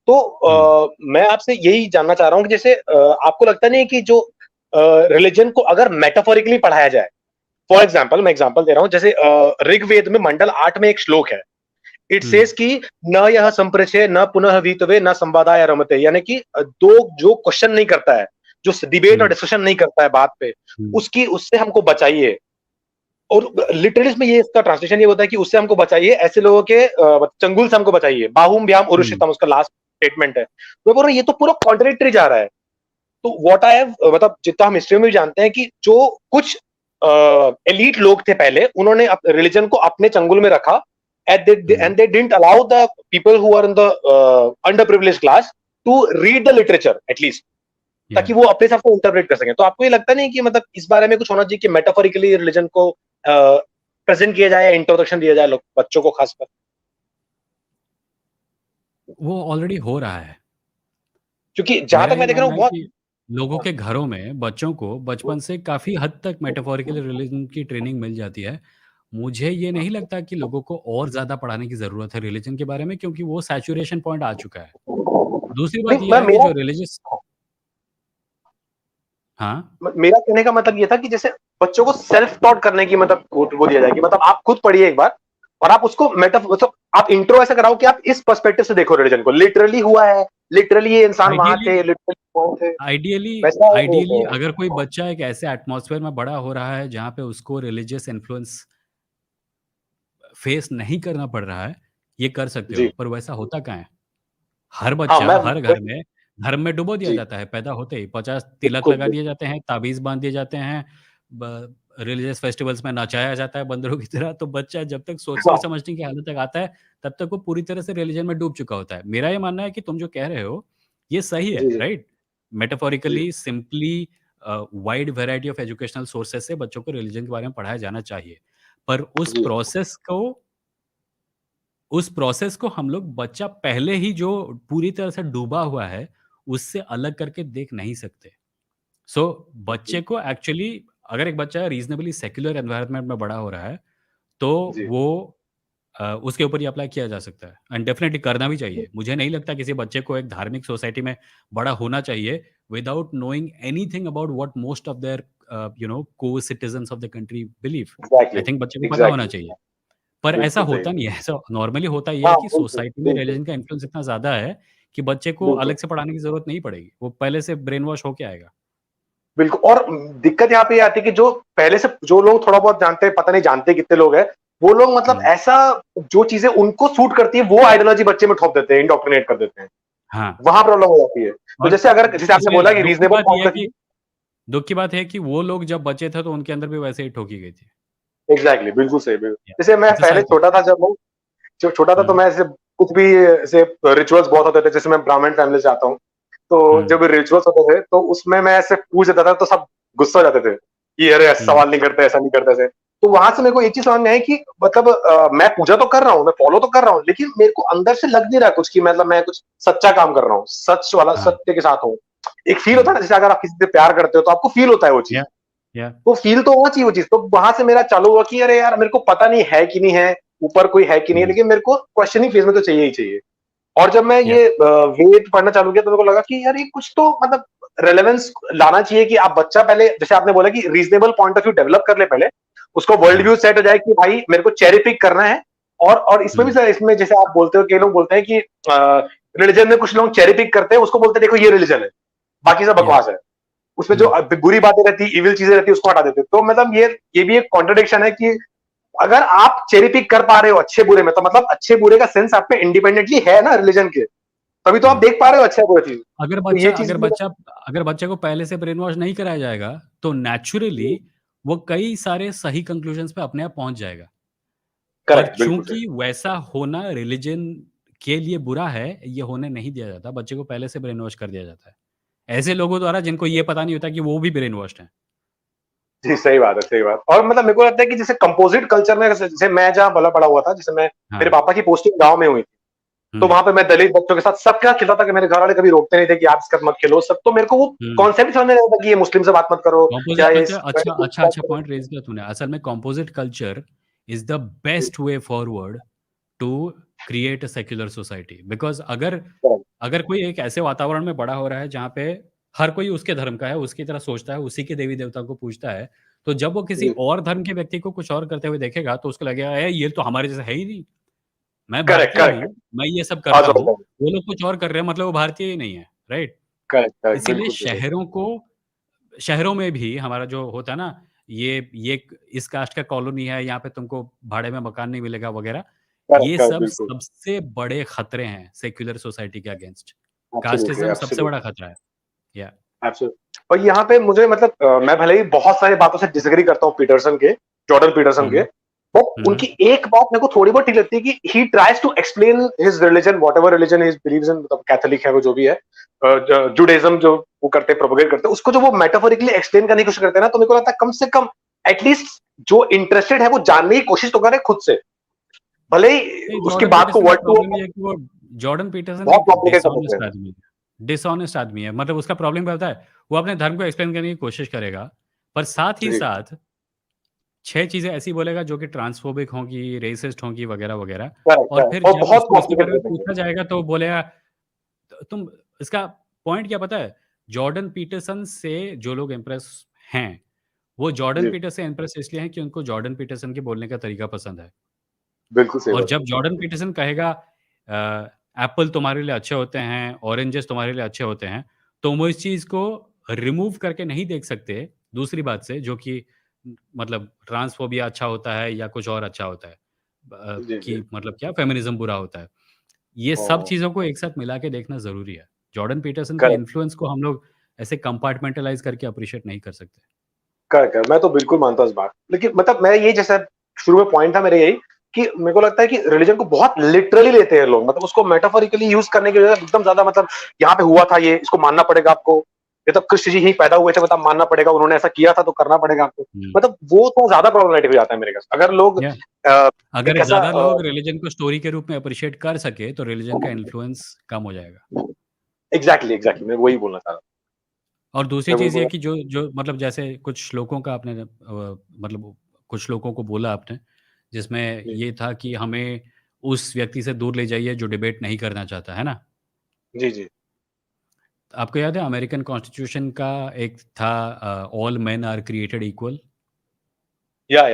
तो मैं आपसे यही जानना चाह रहा हूँ कि जैसे आपको लगता नहीं है कि जो रिलीजन को अगर मेटाफोरिकली पढ़ाया जाए, फॉर एग्जाम्पल मैं एग्जाम्पल दे रहा हूँ, जैसे ऋग्वेद में मंडल 8 में एक श्लोक है. इट सेज कि न यह संप्रचय न पुनः वीतवे न संवादाय रमते, यानी कि दो जो क्वेश्चन नहीं करता है, जो डिबेट और डिस्कशन नहीं करता है बात पे, उससे हमको बचाइए. और लिटरली इसमें ये इसका ट्रांसलेशन ये होता है कि उससे हमको बचाइए, ऐसे लोगों के चंगुल से हमको बचाइए. बाहुम व्याम उरुषितम उसका लास्ट स्टेटमेंट है. तो बोल रहा हूं ये तो पूरा कॉन्ट्रडिक्टरी जा रहा है. तो व्हाट आई हैव मतलब जितना हम हिस्ट्री में भी जानते हैं कि जो कुछ एलीट लोग थे पहले, उन्होंने रिलीजन को अपने चंगुल में रखा and they didn't allow the people who are in the underprivileged class to read the literature at least, ताकि वो अपने हिसाब से इंटरप्रेट कर सकें. तो आपको ये लगता नहीं कि मतलब इस बारे में कुछ होना चाहिए कि मेटाफोरिकली रिलीजन को प्रेजेंट किया जाए या इंट्रोडक्शन दिया जाए बच्चों को खासकर? वो ऑलरेडी हो रहा है. क्योंकि जहां तक मैं देख रहा हूँ बहुत लोगों के घरों में बच्चों को बचपन से काफी हद तक मेटाफोरिकल रिलीजन की ट्रेनिंग मिल जाती है. मुझे ये नहीं लगता कि लोगों को और ज्यादा पढ़ाने की जरूरत है रिलीजन के बारे में, क्योंकि वो सैचुरेशन पॉइंट आ चुका है. दूसरी बात यह है कि जो रिलीजियस, हाँ, मेरा कहने का मतलब ये था कि जैसे बच्चों को सेल्फ टॉट करने की मतलब वो दिया जाए कि मतलब आप खुद पढ़िए एक बार और आप उसको मतलब आप इंट्रो ऐसा कराओ कि आप इस पर्सपेक्टिव से देखो रिलीजन को. लिटरली हुआ है, लिटरली ये इंसान वहां थे, लिटरली आइडियली अगर कोई बच्चा एक ऐसे एटमॉस्फेयर में बड़ा हो रहा है जहाँ पे उसको रिलीजियस इन्फ्लुएंस फेस नहीं करना पड़ रहा है, ये कर सकते हो. पर वैसा होता कहाँ है? हर बच्चा हर घर में धर्म में डुबो दिया जाता है. पैदा होते ही 50 तिलक लगा दिए जाते हैं, ताबीज बांध दिए जाते हैं, रिलीजियस फेस्टिवल्स में नचाया जाता है बंदरों की तरह, तो बच्चा जब तक सोचने हाँ, समझने की हालत तक आता है, तब तक वो पूरी तरह से रिलीजन में डूब चुका होता है। मेरा ये मानना है कि तुम जो कह रहे हो, ये सही है, जी जी राइट? जी metaphorically, simply wide variety of educational sources से बच्चों को रिलीजन के बारे में पढ़ाया जाना चाहिए। पर जी उस प्रोसेस को हम लोग बच्चा पहले ही जो पूरी तरह से डूबा हुआ है, उससे अलग करके देख नहीं सकते। सो बच्चे को एक्चुअली, अगर एक बच्चा रीजनेबली सेक्युलर एनवायरनमेंट में बड़ा हो रहा है, तो जी वो उसके ऊपर ही अप्लाई किया जा सकता है एंड डेफिनेटली करना भी जी चाहिए। मुझे नहीं लगता किसी बच्चे को एक धार्मिक सोसाइटी में बड़ा होना चाहिए without knowing anything about what most of their को citizens of the country believe. I exactly think बच्चे को पता होना एग्जैक्टली चाहिए। पर ऐसा बिल्कुल सही होता नहीं है। ऐसा नॉर्मली होता ये है हाँ कि बिल्कुल सोसाइटी में बिल्कुल रिलीजन का इन्फ्लुएंस इतना ज़्यादा है कि बच्चे को बिल्कुल अलग से पढ़ाने की ज़रूरत नहीं पड़ेगी। वो पहले से ब्रेन वॉश होके आएगा। बिल्कुल। और दिक्कत यहाँ पे ये आती है कि जो पहले से जो लोग थोड़ा बहुत जानते हैं, पता नहीं जानते कितने लोग हैं, वो लोग मतलब हुँ। ऐसा जो चीजें उनको सूट करती है वो आइडियोलॉजी बच्चे में ठोक देते हैं, इंडोक्ट्रिनेट कर देते हैं। हाँ, वहां प्रॉब्लम हो जाती है। तो और जैसे अगर जैसे आपने इसमें बोला कि रीजनेबल पॉइंट ऑफ व्यू, दुःख की बात है कि वो लोग जब बच्चे थे तो उनके अंदर भी वैसे ही ठोकी गई थी। एग्जैक्टली बिल्कुल सही बिल्कुल। या जैसे मैं इट्स अ पहले साइकिल। छोटा था, जब मैं छोटा था तो हुँ, मैं ऐसे कुछ भी ऐसे रिचुअल्स बहुत होते थे, जैसे मैं ब्राह्मण फैमिली से आता हूँ, तो हुँ, जब रिचुअल्स होते थे तो उसमें मैं ऐसे पूछ देता था तो सब गुस्सा हो जाते थे कि अरे ऐसा हुँ, सवाल नहीं करते, ऐसा नहीं करते ऐसे। तो वहां से मेरे को एक चीज समझ में आई कि मतलब मैं पूजा तो कर रहा हूँ, मैं फॉलो तो कर रहा हूँ, लेकिन मेरे को अंदर से लग नहीं रहा कुछ कि मतलब मैं कुछ सच्चा काम कर रहा हूँ, सच वाला हाँ, सत्य के साथ हूँ। एक फील होता हुँ, है ना, जैसे अगर आप किसी से प्यार करते हो तो आपको फील होता है वो चीज, या या तो फील तो होना चाहिए वो चीज। तो वहां से मेरा चालू हुआ कि अरे यार मेरे को पता नहीं है कि नहीं है, ऊपर कोई है कि नहीं है, हुँ, लेकिन मेरे को क्वेश्चनिंग फेज में तो चाहिए ही चाहिए। और जब मैं या ये वेद पढ़ना चालू किया तो मेरे को लगा कि यार ये कुछ तो मतलब रेलेवेंस लाना चाहिए कि आप बच्चा पहले, जैसे आपने बोला कि reasonable point of view develop कर ले पहले, उसको वर्ल्ड हाँ, व्यू सेट हो जाए कि भाई मेरे को चेरी पिक करना है। और इसमें भी हुँ, सर, इसमें जैसे आप बोलते हो, कई लोग बोलते हैं कि रिलीजन में कुछ लोग चेरी पिक करते हैं, उसको बोलते हैं देखो ये रिलीजन है, बाकी सब या बकवास है। उसमें जो हुँ, बुरी बातें रहती है, इविल चीजें रहती है, उसको हटा देते हैं। तो मतलब ये भी एक कॉन्ट्रडिक्शन है कि अगर आप चेरी पिक कर पा रहे हो अच्छे बुरे में, तो मतलब अच्छे बुरे का सेंस आप में इंडिपेंडेंटली है ना रिलीजन के, तभी तो आप हुँ। देख पा रहे हो अच्छा बुरा चीज। अगर तो बच्चा ये चीज अगर बच्चा अगर बच्चे को पहले से ब्रेन वॉश नहीं कराया जाएगा, तो नेचुरली वो कई सारे सही कंक्लूजन्स पे अपने आप पहुँच जाएगा। पर करेक्ट बिल्कुल सही। चूँकि वैसा होना रिलिजन के लिए बुरा है, ये होने नहीं दिया जाता। बच्चे को पहले से ब्रेन वॉश कर दिया जाता है। ऐसे लोगों द्वारा जिनको ये पता नहीं होता कि वो भी ब्रेन वॉश्ड हैं। जी सही बात है, सही बात। और मतलब मेरे को लगता है कि जैसे कंपोजिट कल्चर में, जैसे मैं जहाँ बड़ा बड़ा हुआ था, जैसे मैं, मेरे हाँ। पापा की पोस्टिंग गांव में हुई थी, तो हुँ, वहां पे मैं दलित बच्चों के साथ सब क्या खिलता था कि मेरे घर वाले कभी रोकते नहीं थे कि आप इसका मत खेलो सब। तो मेरे को वो हुँ। कॉन्सेप्ट समझ में नहीं आता कि ये मुस्लिम से बात मत करो कंपोज़िट या ये कल्चर, अच्छा पॉइंट रेज़ किया तूने। असल में composite culture is the best way forward to create a secular society. Because अगर अगर कोई एक ऐसे वातावरण में बड़ा हो रहा है जहाँ पे हर कोई उसके धर्म का है, उसकी तरह सोचता है, उसी के देवी-देवता को पूजता है, तो जब वो किसी और धर्म के व्यक्ति को कुछ और करते हुए देखेगा, तो उसको लगेगा, ये तो हमारे जैसा है ही नहीं। मैं करेक्ट भारतीय हूँ, करेक्ट मैं ये सब करता हूँ, करेक्ट वो लोग कुछ और कर रहे हैं, मतलब वो भारतीय ही नहीं है, राइट? करेक्ट करेक्ट इसीलिए बिल्कुल सही। शहरों में भी हमारा जो होता है ना, ये इस कास्ट का कॉलोनी है, यहाँ पे तुमको भाड़े में मकान नहीं मिलेगा वगैरह, करेक्ट ये करेक्ट सब बिल्कुल। सबसे बड़े खतरे हैं सेक्युलर सोसाइटी के अगेंस्ट। एब्सोल्युटली कास्टिज़्म सबसे बड़ा एब्सोल्युटली खतरा है। या एब्सोल्युटली। और यहाँ पे मुझे मतलब मैं भले ही बहुत सारी बातों से डिसएग्री करता हूँ पीटरसन के, जॉर्डन पीटरसन के, हुँ, बट हुँ, उनकी एक बात मेरे को थोड़ी बहुत ठीक लगती है कि he tries to explain his religion, whatever religion his believes in, मतलब कैथोलिक है वो जो भी है, जुडाइज्म जो वो करते हैं, प्रोपोगेट करते हैं, उसको जो वो मेटाफोरिकली एक्सप्लेन करने की कोशिश करते हैं ना, तो मेरे को लगता है कम से कम एटलीस्ट जो इंटरेस्टेड है वो जानने की कोशिश तो करे खुद से, भले ही नहीं, उसकी जॉर्डन बात को पीटरसन का वर्ड टू प्रॉब्लम वर्ड ये है कि वो जॉर्डन पीटरसन बहुत एक कॉम्प्लिकेट कर देते डिसऑनेस्ट हैं। आदमी है। डिसऑनेस्ट आदमी है, मतलब उसका प्रॉब्लम क्या होता है, वो अपने धर्म को एक्सप्लेन करने की कोशिश करेगा, पर साथ ही जी साथ 6 चीज़ें ऐसी बोलेगा जो कि ट्रांसफोबिक होंगी, रेसिस्ट होंगी वगैरह-वगैरह, करेक्ट और करेक्ट फिर और जब बहुत उसको इसके कॉम्प्लिकेट बारे कर में देंगे। पूछा जाएगा तो वो बोलेगा, तुम इसका पॉइंट क्या पता है? जॉर्डन पीटरसन से जो लोग इम्प्रेस हैं, वो जॉर्डन जी पीटरसन से इम्प्रेस इसलिए हैं कि उनको जॉर्डन पीटरसन के बोलने का तरीका पसंद है। बिल्कुल सही और बात। जब जॉर्डन पीटरसन कहेगा एप्पल तुम्हारे लिए अच्छे होते हैं, ऑरेंजेस तुम्हारे लिए अच्छे होते हैं, तो वो इस चीज़ को रिमूव करके नहीं देख सकते दूसरी बात से, जो कि मतलब ट्रांसफोबिया अच्छा होता है या कुछ और अच्छा होता है। जी जी। कि मतलब क्या फेमिनिज़्म बुरा होता है। ये सब चीज़ों को एक साथ मिला के देखना ज़रूरी है। जॉर्डन पीटरसन के करेक्ट इन्फ्लुएंस को हम लोग ऐसे कंपार्टमेंटलाइज़ करके अप्रिशिएट नहीं कर सकते। कर मैं तो बिल्कुल मानता हूँ इस बात, लेकिन मतलब मैं ये जैसा शुरू में पॉइंट था मेरे यही कि मेरे को लगता है कि रिलीजन को बहुत लिटरली लेते हैं लोग, मतलब उसको मेटाफोरिकली यूज करने की वजह एकदम ज्यादा, मतलब यहाँ पे हुआ था ये, इसको मानना पड़ेगा आपको, ये तो कृष्ण जी ही पैदा हुए थे, मतलब मानना पड़ेगा, उन्होंने ऐसा किया था तो करना पड़ेगा आपको, मतलब वो तो ज्यादा प्रॉब्लमेटिक हो जाता है मेरे ख्याल से। अगर लोग अगर एक ऐसा ज्यादा लोग रिलीजन को स्टोरी के रूप में अप्रिशिएट कर सके तो रिलीजन का इन्फ्लुएंस कम हो जाएगा। एग्जैक्टली मैं वही बोलना चाह रहा और दूसरी मैं वही चीज ये बोला कि जो मतलब जैसे कुछ श्लोकों का आपने मतलब कुछ श्लोकों को बोला आपने, जिसमें जी ये था कि हमें उस व्यक्ति से दूर ले जाइए जो डिबेट नहीं करना चाहता, है ना? जी जी आपको याद है अमेरिकन कॉन्स्टिट्यूशन का एक था, all men are created equal, या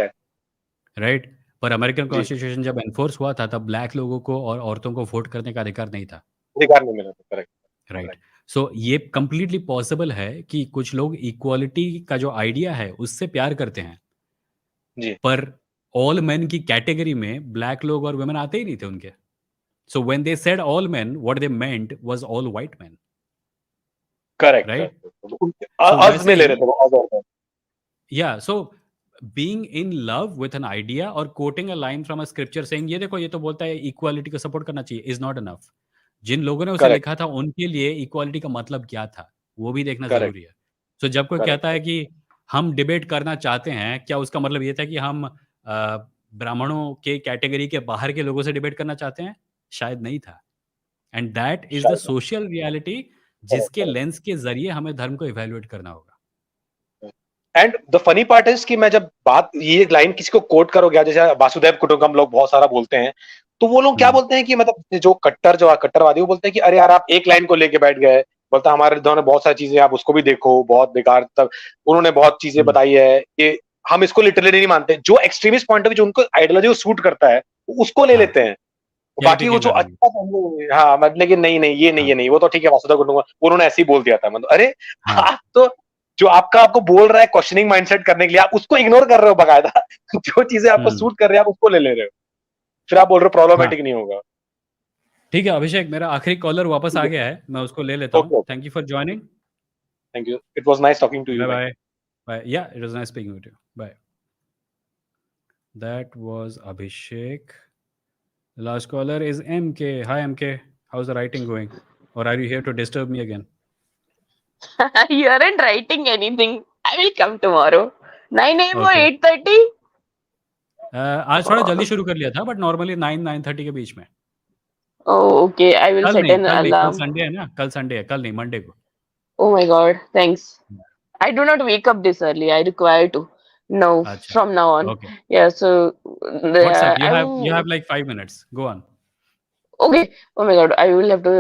राइट? पर अमेरिकन जी कॉन्स्टिट्यूशन जब एनफोर्स हुआ था तब ब्लैक लोगों को और औरतों को वोट करने का अधिकार नहीं था, अधिकार नहीं मिला था, करेक्ट राइट? सो ये कंप्लीटली पॉसिबल है कि कुछ लोग इक्वालिटी का जो आइडिया है उससे प्यार करते हैं, जी पर ऑल मेन की कैटेगरी में ब्लैक लोग और वुमेन आते ही नहीं थे उनके। So when they said all men what they meant was all white men, correct right? Correct so अज वैसे में ले ही रहे थे वो, अज और या so being in love with an idea और quoting a line from a scripture saying ये देखो ये तो बोलता है इक्वालिटी को सपोर्ट करना चाहिए इज नॉट इनफ। जिन लोगों ने उसे करेक्ट लिखा था उनके लिए इक्वालिटी का मतलब क्या था वो भी देखना करेक्ट जरूरी है। सो जब कोई कहता है करेक्ट कि हम डिबेट करना चाहते हैं, क्या उसका मतलब ये था कि हम ब्राह्मणों के कैटेगरी के बाहर के लोगों से डिबेट करना चाहते हैं? शायद नहीं था। एंड दैट इज द शायद सोशल रियलिटी करेक्ट जिसके करेक्ट लेंस के जरिए हमें धर्म को इवेल्युएट करना होगा। And the funny part is कि मैं जब बात ये लाइन किसी को कोट करोगे, जैसे वासुदेव कुटुंबकम लोग बहुत सारा बोलते हैं, तो वो लोग क्या हम्म बोलते हैं कि मतलब जो कट्टरवादी वो बोलते हैं कि अरे यार आप एक लाइन को लेके बैठ गए, बोलता है हमारे दोनों बहुत सारी चीजें आप उसको भी देखो, बहुत बेकार, तब उन्होंने बहुत चीजें हम्म बताई है कि हम इसको लिटरली नहीं मानते, जो एक्सट्रीमिस्ट पॉइंट ऑफ व्यू जो उनको आइडियोलॉजी सूट करता है उसको ले हाँ, लेते हैं, या बाकी वो टिकट जो कर लेंगे। अच्छा समझे, हाँ मतलब, लेकिन नहीं नहीं ये नहीं हाँ ये नहीं, वो तो ठीक है वासुदेव कुटुंबकम उन्होंने ऐसे ही बोल दिया था, मतलब अरे हाँ आप तो जो आपको बोल रहा है क्वेश्चनिंग माइंडसेट करने के लिए, आप उसको इग्नोर कर रहे हो बकायदा जो चीजें आपको हम्म सूट कर रही है आप उसको ले ले रहे हो, फिर आप बोल रहे हो हाँ प्रॉब्लमेटिक नहीं होगा। ठीक है अभिषेक, मेरा आखिरी कॉलर वापस आ गया है, मैं उसको ले लेता ओके हूँ। Okay thank you for joining. Thank you, it was nice talking to you bye भाई। Bye bye, yeah it was nice speaking with you, bye. That was Abhishek. The last caller is MK. Hi MK, how's the writing going? Or are you here to disturb me again? You aren't writing anything. I will come tomorrow. 9 a.m. or Okay. 8:30? आज थोड़ा जल्दी शुरू कर लिया था but normally 9-9:30 के बीच में। Oh, okay. I will कल set नहीं, an कल नहीं, कल alarm. संडे है ना, कल संडे है, कल नहीं, मंडे को। Oh my God. Thanks. I do not wake up this early. I require to. No, अच्छा, from now on. okay. Yeah, so What's up? You have I'm like 5 minutes. Go on. okay. Oh my God. I will have to.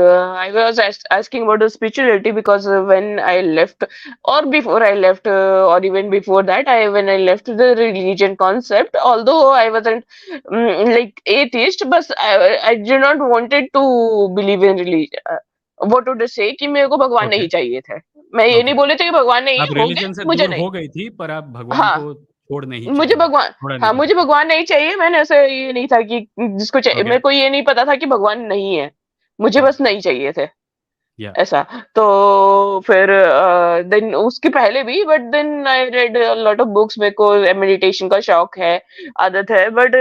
I was asking about the spirituality because when I left, or before I left, or even before that, when I left the religion concept, although I wasn't like atheist, but I did not wanted to believe in religion. What would I say कि मेरे को भगवान Okay. नहीं चाहिए थे, मैं ये नहीं Okay. बोले थे कि भगवान नहीं आप है, हो गए रिलीजन से मुझे दूर नहीं। हो गई थी पर आप भगवान हाँ, को छोड़ नहीं मुझे चाहिए, भगवान, छोड़ा नहीं हाँ मुझे चाहते थे। भगवान नहीं चाहिए, मैंने ऐसे ये नहीं था कि जिसको चाहिए, Okay. मेरे को ये नहीं पता था कि भगवान नहीं है, मुझे हाँ, बस नहीं चाहिए थे yeah. ऐसा। तो फिर देन उसके पहले भी, but then I read lot of books, मेरे को मेडिटेशन का शौक है, आदत है, बट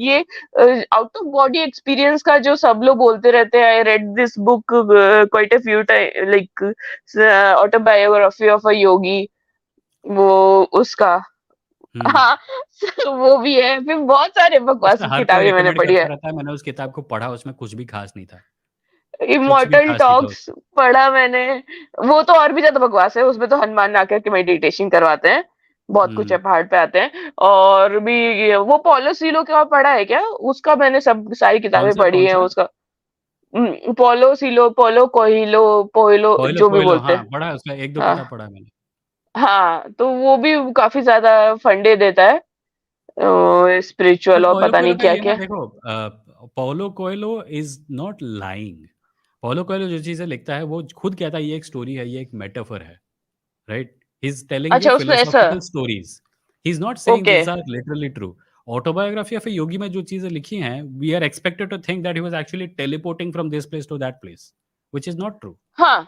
ये आउट ऑफ बॉडी एक्सपीरियंस का जो सब लोग बोलते रहते हैं, I read this book quite a few time, like autobiography of a yogi, वो उसका हम्म हाँ वो भी है, फिर बहुत सारे बकवास उसमें हर कोई किताबें मैंने रिकमेंड पढ़ी करता है। रहता है, मैंने उस किताब को पढ़ा, उसमें कुछ भी खास नहीं था, कुछ भी इमॉर्टल खास नहीं था टॉक्स उसमें। पढ़ा मैंने, वो तो और भी ज्यादा बकवास है, उसमें तो हनुमान आकर के मेडिटेशन करवाते हैं, बहुत कुछ है, हम्म पहाड़ पे आते हैं। और भी वो पोलो सीलो का पढ़ा है क्या, उसका मैंने सब सारी किताबें पढ़ी कौन है सा? उसका। पोलो सीलो, पोलो कोहिलो, पोइलो, कोयलो जो भी कोयलो, बोलते हाँ हैं। पढ़ा है, उसका 1-2 हाँ किताब पढ़ा है मैंने। हाँ, तो वो भी काफी ज्यादा फंडे देता है, पर स्पिरिचुअल और पाउलो पता कोएल्हो नहीं का क्या ये ना क्या। देखो, Paulo Coelho is not lying. Paulo Coelho जो चीजें लिखता है वो खुद कहता है ये एक स्टोरी है, ये एक मेटाफर है, right? He is telling you अच्छा, उसमें ऐसा। Philosophical stories, he is not saying okay. This are literally true. Autobiography of a Yogi में जो चीजें लिखी हैं, we are expected to think that he was actually teleporting from this place to that place, which is not true. हाँ,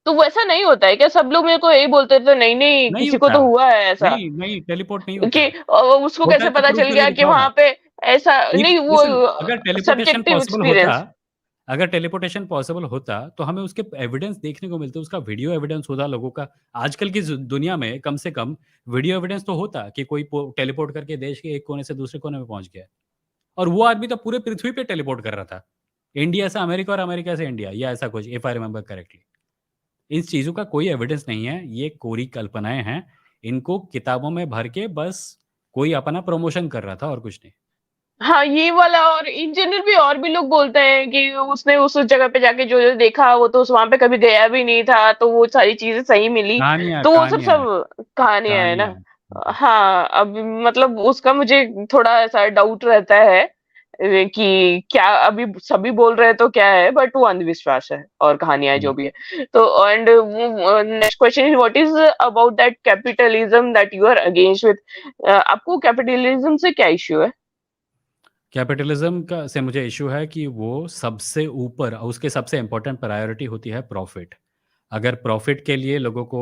तो वैसा नहीं होता है क्या? सब लोग मेरे को यही बोलते थे, नहीं नहीं नहीं किसी को होता, तो हुआ है ऐसा, नहीं नहीं, टेलीपोर्ट नहीं होता कि है। उसको होता कैसे है तो पता प्रूव चल गया करके कि दिखाओ वहां ना। पे ऐसा इफ नहीं, लिसन, अगर वो टेलीपोर्टेशन सब्जेक्टिव पॉसिबल होता, एक्सपीरियंस। अगर टेलीपोर्टेशन पॉसिबल होता तो हमें उसके एविडेंस देखने को मिलते, उसका वीडियो एविडेंस होता लोगों का। आजकल की दुनिया में कम से कम वीडियो एविडेंस तो होता कि कोई टेलीपोर्ट करके देश के एक कोने से दूसरे कोने में पहुंच गया। और वो आदमी तो पूरे पृथ्वी पे टेलीपोर्ट कर रहा था, इंडिया से अमेरिका और अमेरिका से इंडिया, या ऐसा कुछ, इफ आई रिमेंबर करेक्टली। इन चीज़ों का कोई एविडेंस नहीं है, ये कोरी कल्पनाएं हैं। इनको किताबों में भर के बस कोई अपना प्रमोशन कर रहा था और कुछ नहीं। हाँ, ये वाला, और इन जनरल भी और भी लोग बोलते हैं कि उसने उस जगह पे जाके जो जो देखा वो तो उस वहां पे कभी गया भी नहीं था, तो वो सारी चीजें सही मिली। कहानियां तो वो सब कहानियां हैं, सब कहानियां है कहानियां ना। हैं। हाँ, अब मतलब उसका मुझे थोड़ा ऐसा डाउट रहता है कि क्या अभी सभी बोल रहे हैं तो क्या है, बट वो अंधविश्वास है और कहानियां जो भी है। तो and next question is what is about that capitalism that you are against with. आपको कैपिटलिज्म से क्या इश्यू है? कैपिटलिज्म का से मुझे इशू है कि वो सबसे ऊपर, उसके सबसे इम्पोर्टेंट प्रायोरिटी होती है प्रॉफिट। अगर प्रॉफिट के लिए लोगों को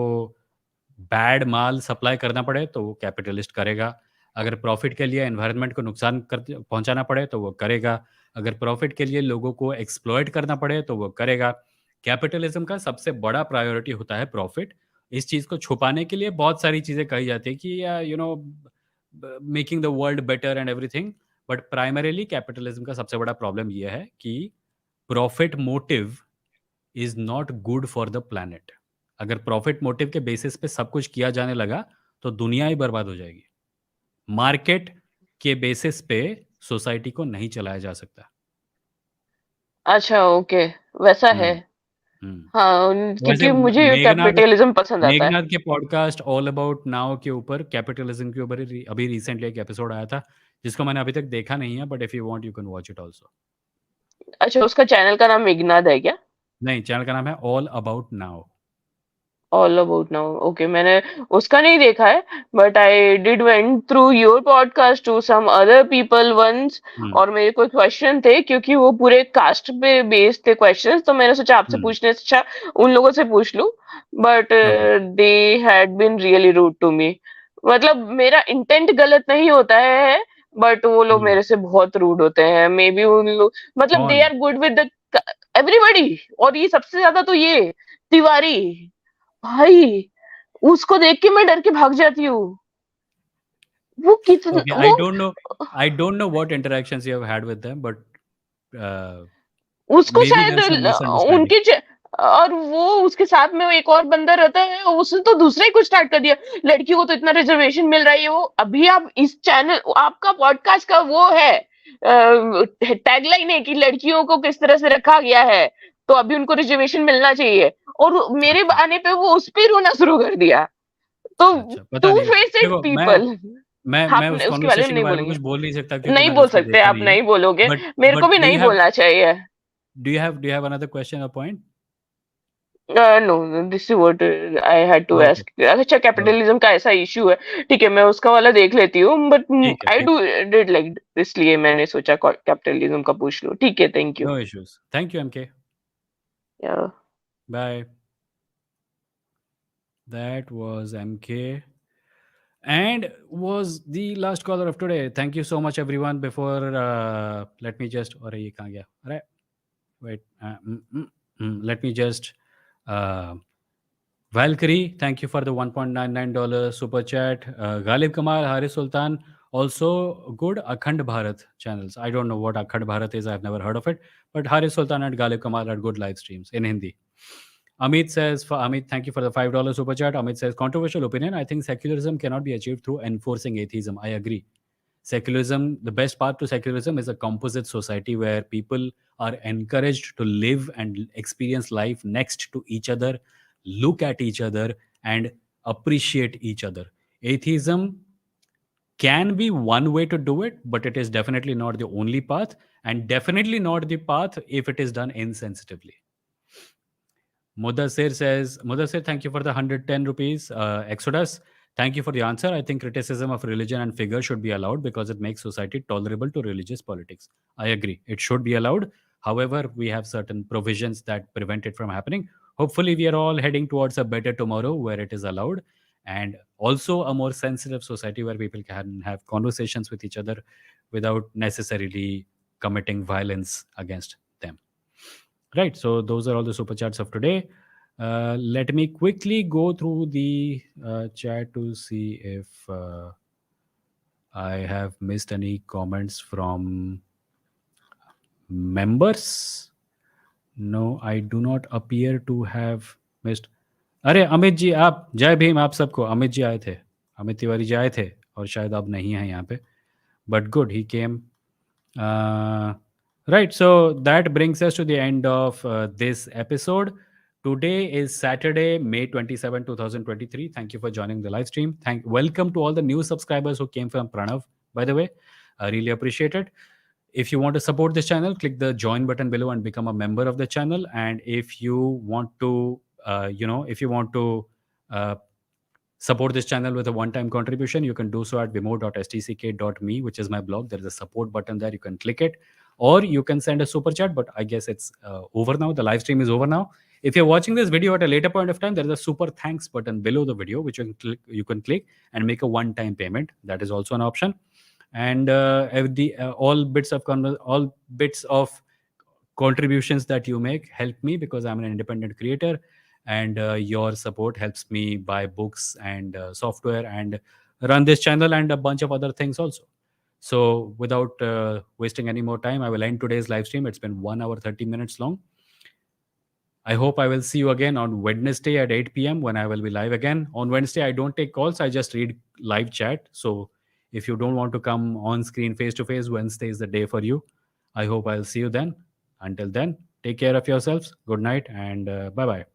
बैड माल सप्लाई करना पड़े तो वो कैपिटलिस्ट करेगा। अगर प्रॉफिट के लिए एनवायरनमेंट को नुकसान कर पहुंचाना पड़े तो वो करेगा। अगर प्रॉफिट के लिए लोगों को एक्सप्लॉइट करना पड़े तो वो करेगा। कैपिटलिज्म का सबसे बड़ा प्रायोरिटी होता है प्रॉफिट। इस चीज़ को छुपाने के लिए बहुत सारी चीज़ें कही जाती है कि making the world better and everything. But primarily capitalism का सबसे बड़ा प्रॉब्लम यह है कि profit motive is not good for the planet. अगर प्रॉफिट मोटिव के बेसिस पे सब कुछ किया जाने लगा तो दुनिया ही बर्बाद हो जाएगी। मार्केट के बेसिस पे सोसाइटी को नहीं चलाया जा सकता। अच्छा, ओके, वैसा है। हम्म हम्म हाँ, वैसे क्योंकि मुझे मेघनाद कैपिटलिज्म पसंद आता है। मेघनाद के पॉडकास्ट ऑल अबाउट नाउ के ऊपर कैपिटलिज्म के ऊपर अभी रिसेंटली एक एपिसोड आया था, जिसको मैंने अभी तक देखा नहीं है, but if you want you can watch it also. अच्छा, उसका चैनल का नाम मेघनाद है क्या? नहीं, चैनल का नाम है all about now. All about now, okay, मैंने उसका नहीं देखा है, but I did went through your podcast to some other people once. Hmm और मेरे कोई क्वेश्चन थे, क्योंकि वो पूरे कास्ट पे बेस्ड थे क्वेश्चंस, तो मैंने सोचा आपसे हम्म पूछने से अच्छा उन लोगों से पूछ लूं। But okay they had been really rude to me. मतलब मेरा इंटेंट गलत नहीं होता है, बट वो लोग हम्म मेरे से बहुत रूड होते हैं। मे बी उन लोग, मतलब दे कौन? Are good with the everybody. और ये सबसे ज्यादा तो ये तिवारी भाई, उसको देख के मैं डर के भाग जाती हूँ। वो Okay, कितना I वो don't know. I don't know what interactions you have had with them, but uh, उसको maybe शायद there's some misunderstanding. उनके और वो उसके साथ में एक और बंदा रहता है, उसने तो दूसरा ही कुछ स्टार्ट कर दिया। लड़कियों को तो इतना रिजर्वेशन मिल रहा है, वो अभी आप इस चैनल, आपका पॉडकास्ट का वो है टैगलाइन है कि लड़कियों को किस तरह से रखा गया है, तो अभी उनको रिजर्वेशन मिलना चाहिए। और मेरे अच्छा आने पे वो उस पे रोना शुरू कर दिया। तो अच्छा, पता टू नहीं। फेसेड देखो, मैं पीपल। मैं आप मैं उस उसके बारे में कॉन्वर्सेशन के नहीं बारे में बोलेंगे? कुछ बोल नहीं सकता क्योंकि नहीं मैंने बोल उसको सकते, देखा आप नहीं है। नहीं बोलोगे। बट मेरे को बट भी नहीं बोलना चाहिए। Do you have another question or point? No, this is what I had to okay ask. अच्छा, ओके, कैपिटलिज्म का ऐसा इशू है, ठीक है, मैं उसका वाला देख लेती हूँ, बट ठीक है आई ठीक डू डिड लाइक, इसलिए मैंने सोचा कैपिटलिज्म का पूछ लूँ। ठीक है, थैंक है, you. No issues, thank you MK, bye. That was MK and was the last caller of today. Thank you so much everyone. Before let me just, और ये कहाँ गया? अरे wait, let me just uh, Valkyrie, thank you for the $1.99 super chat. Ghalib Kamal, Haris Sultan, also good Akhand Bharat channels. I don't know what Akhand Bharat is, I've never heard of it, but Haris Sultan and Ghalib Kamal are good live streams in Hindi. Amit says, Amit, thank you for the $5 super chat. Amit says, controversial opinion. I think secularism cannot be achieved through enforcing atheism. I agree. Secularism, the best part to secularism is a composite society where people are encouraged to live and experience life next to each other, look at each other, and appreciate each other. Atheism can be one way to do it, but it is definitely not the only path, and definitely not the path if it is done insensitively. Mudassir says, Mudassir, thank you for the 110 rupees. Exodus, thank you for the answer. I think criticism of religion and figure should be allowed because it makes society tolerable to religious politics. I agree. It should be allowed. However, we have certain provisions that prevent it from happening. hopefully we are all heading towards a better tomorrow where it is allowed, and also a more sensitive society where people can have conversations with each other without necessarily committing violence against them. Right. So those are all the super chats of today. Let me quickly go through the chat to see if I have missed any comments from members. No, I do not appear to have missed. अरे अमित जी, आप जय भीम आप सबको. अमित जी आए थे, अमित तिवारी जी आए थे और शायद अब नहीं हैं यहाँ पे, but good he came. Right, so that brings us to the end of this episode. Today is Saturday, May 27, 2023. Thank you for joining the live stream. Welcome to all the new subscribers who came from Pranav, by the way. I really appreciate it. If you want to support this channel, click the join button below and become a member of the channel. And if you want to, uh, support this channel with a one-time contribution, you can do so at vimoh.stck.me, which is my blog. There is a support button there. You can click it, or you can send a super chat. But I guess it's over now. The live stream is over now. If you're watching this video at a later point of time, there is a super thanks button below the video, which you can click and make a one-time payment. That is also an option. And all bits of contributions that you make help me, because I'm an independent creator, and your support helps me buy books and software and run this channel and a bunch of other things also. So without wasting any more time, I will end today's live stream. It's been 1 hour 30 minutes long. I hope I will see you again on Wednesday at 8 p.m. when I will be live again. On Wednesday, I don't take calls. I just read live chat. So if you don't want to come on screen face to face, Wednesday is the day for you. I hope I'll see you then. Until then, take care of yourselves. Good night and bye-bye.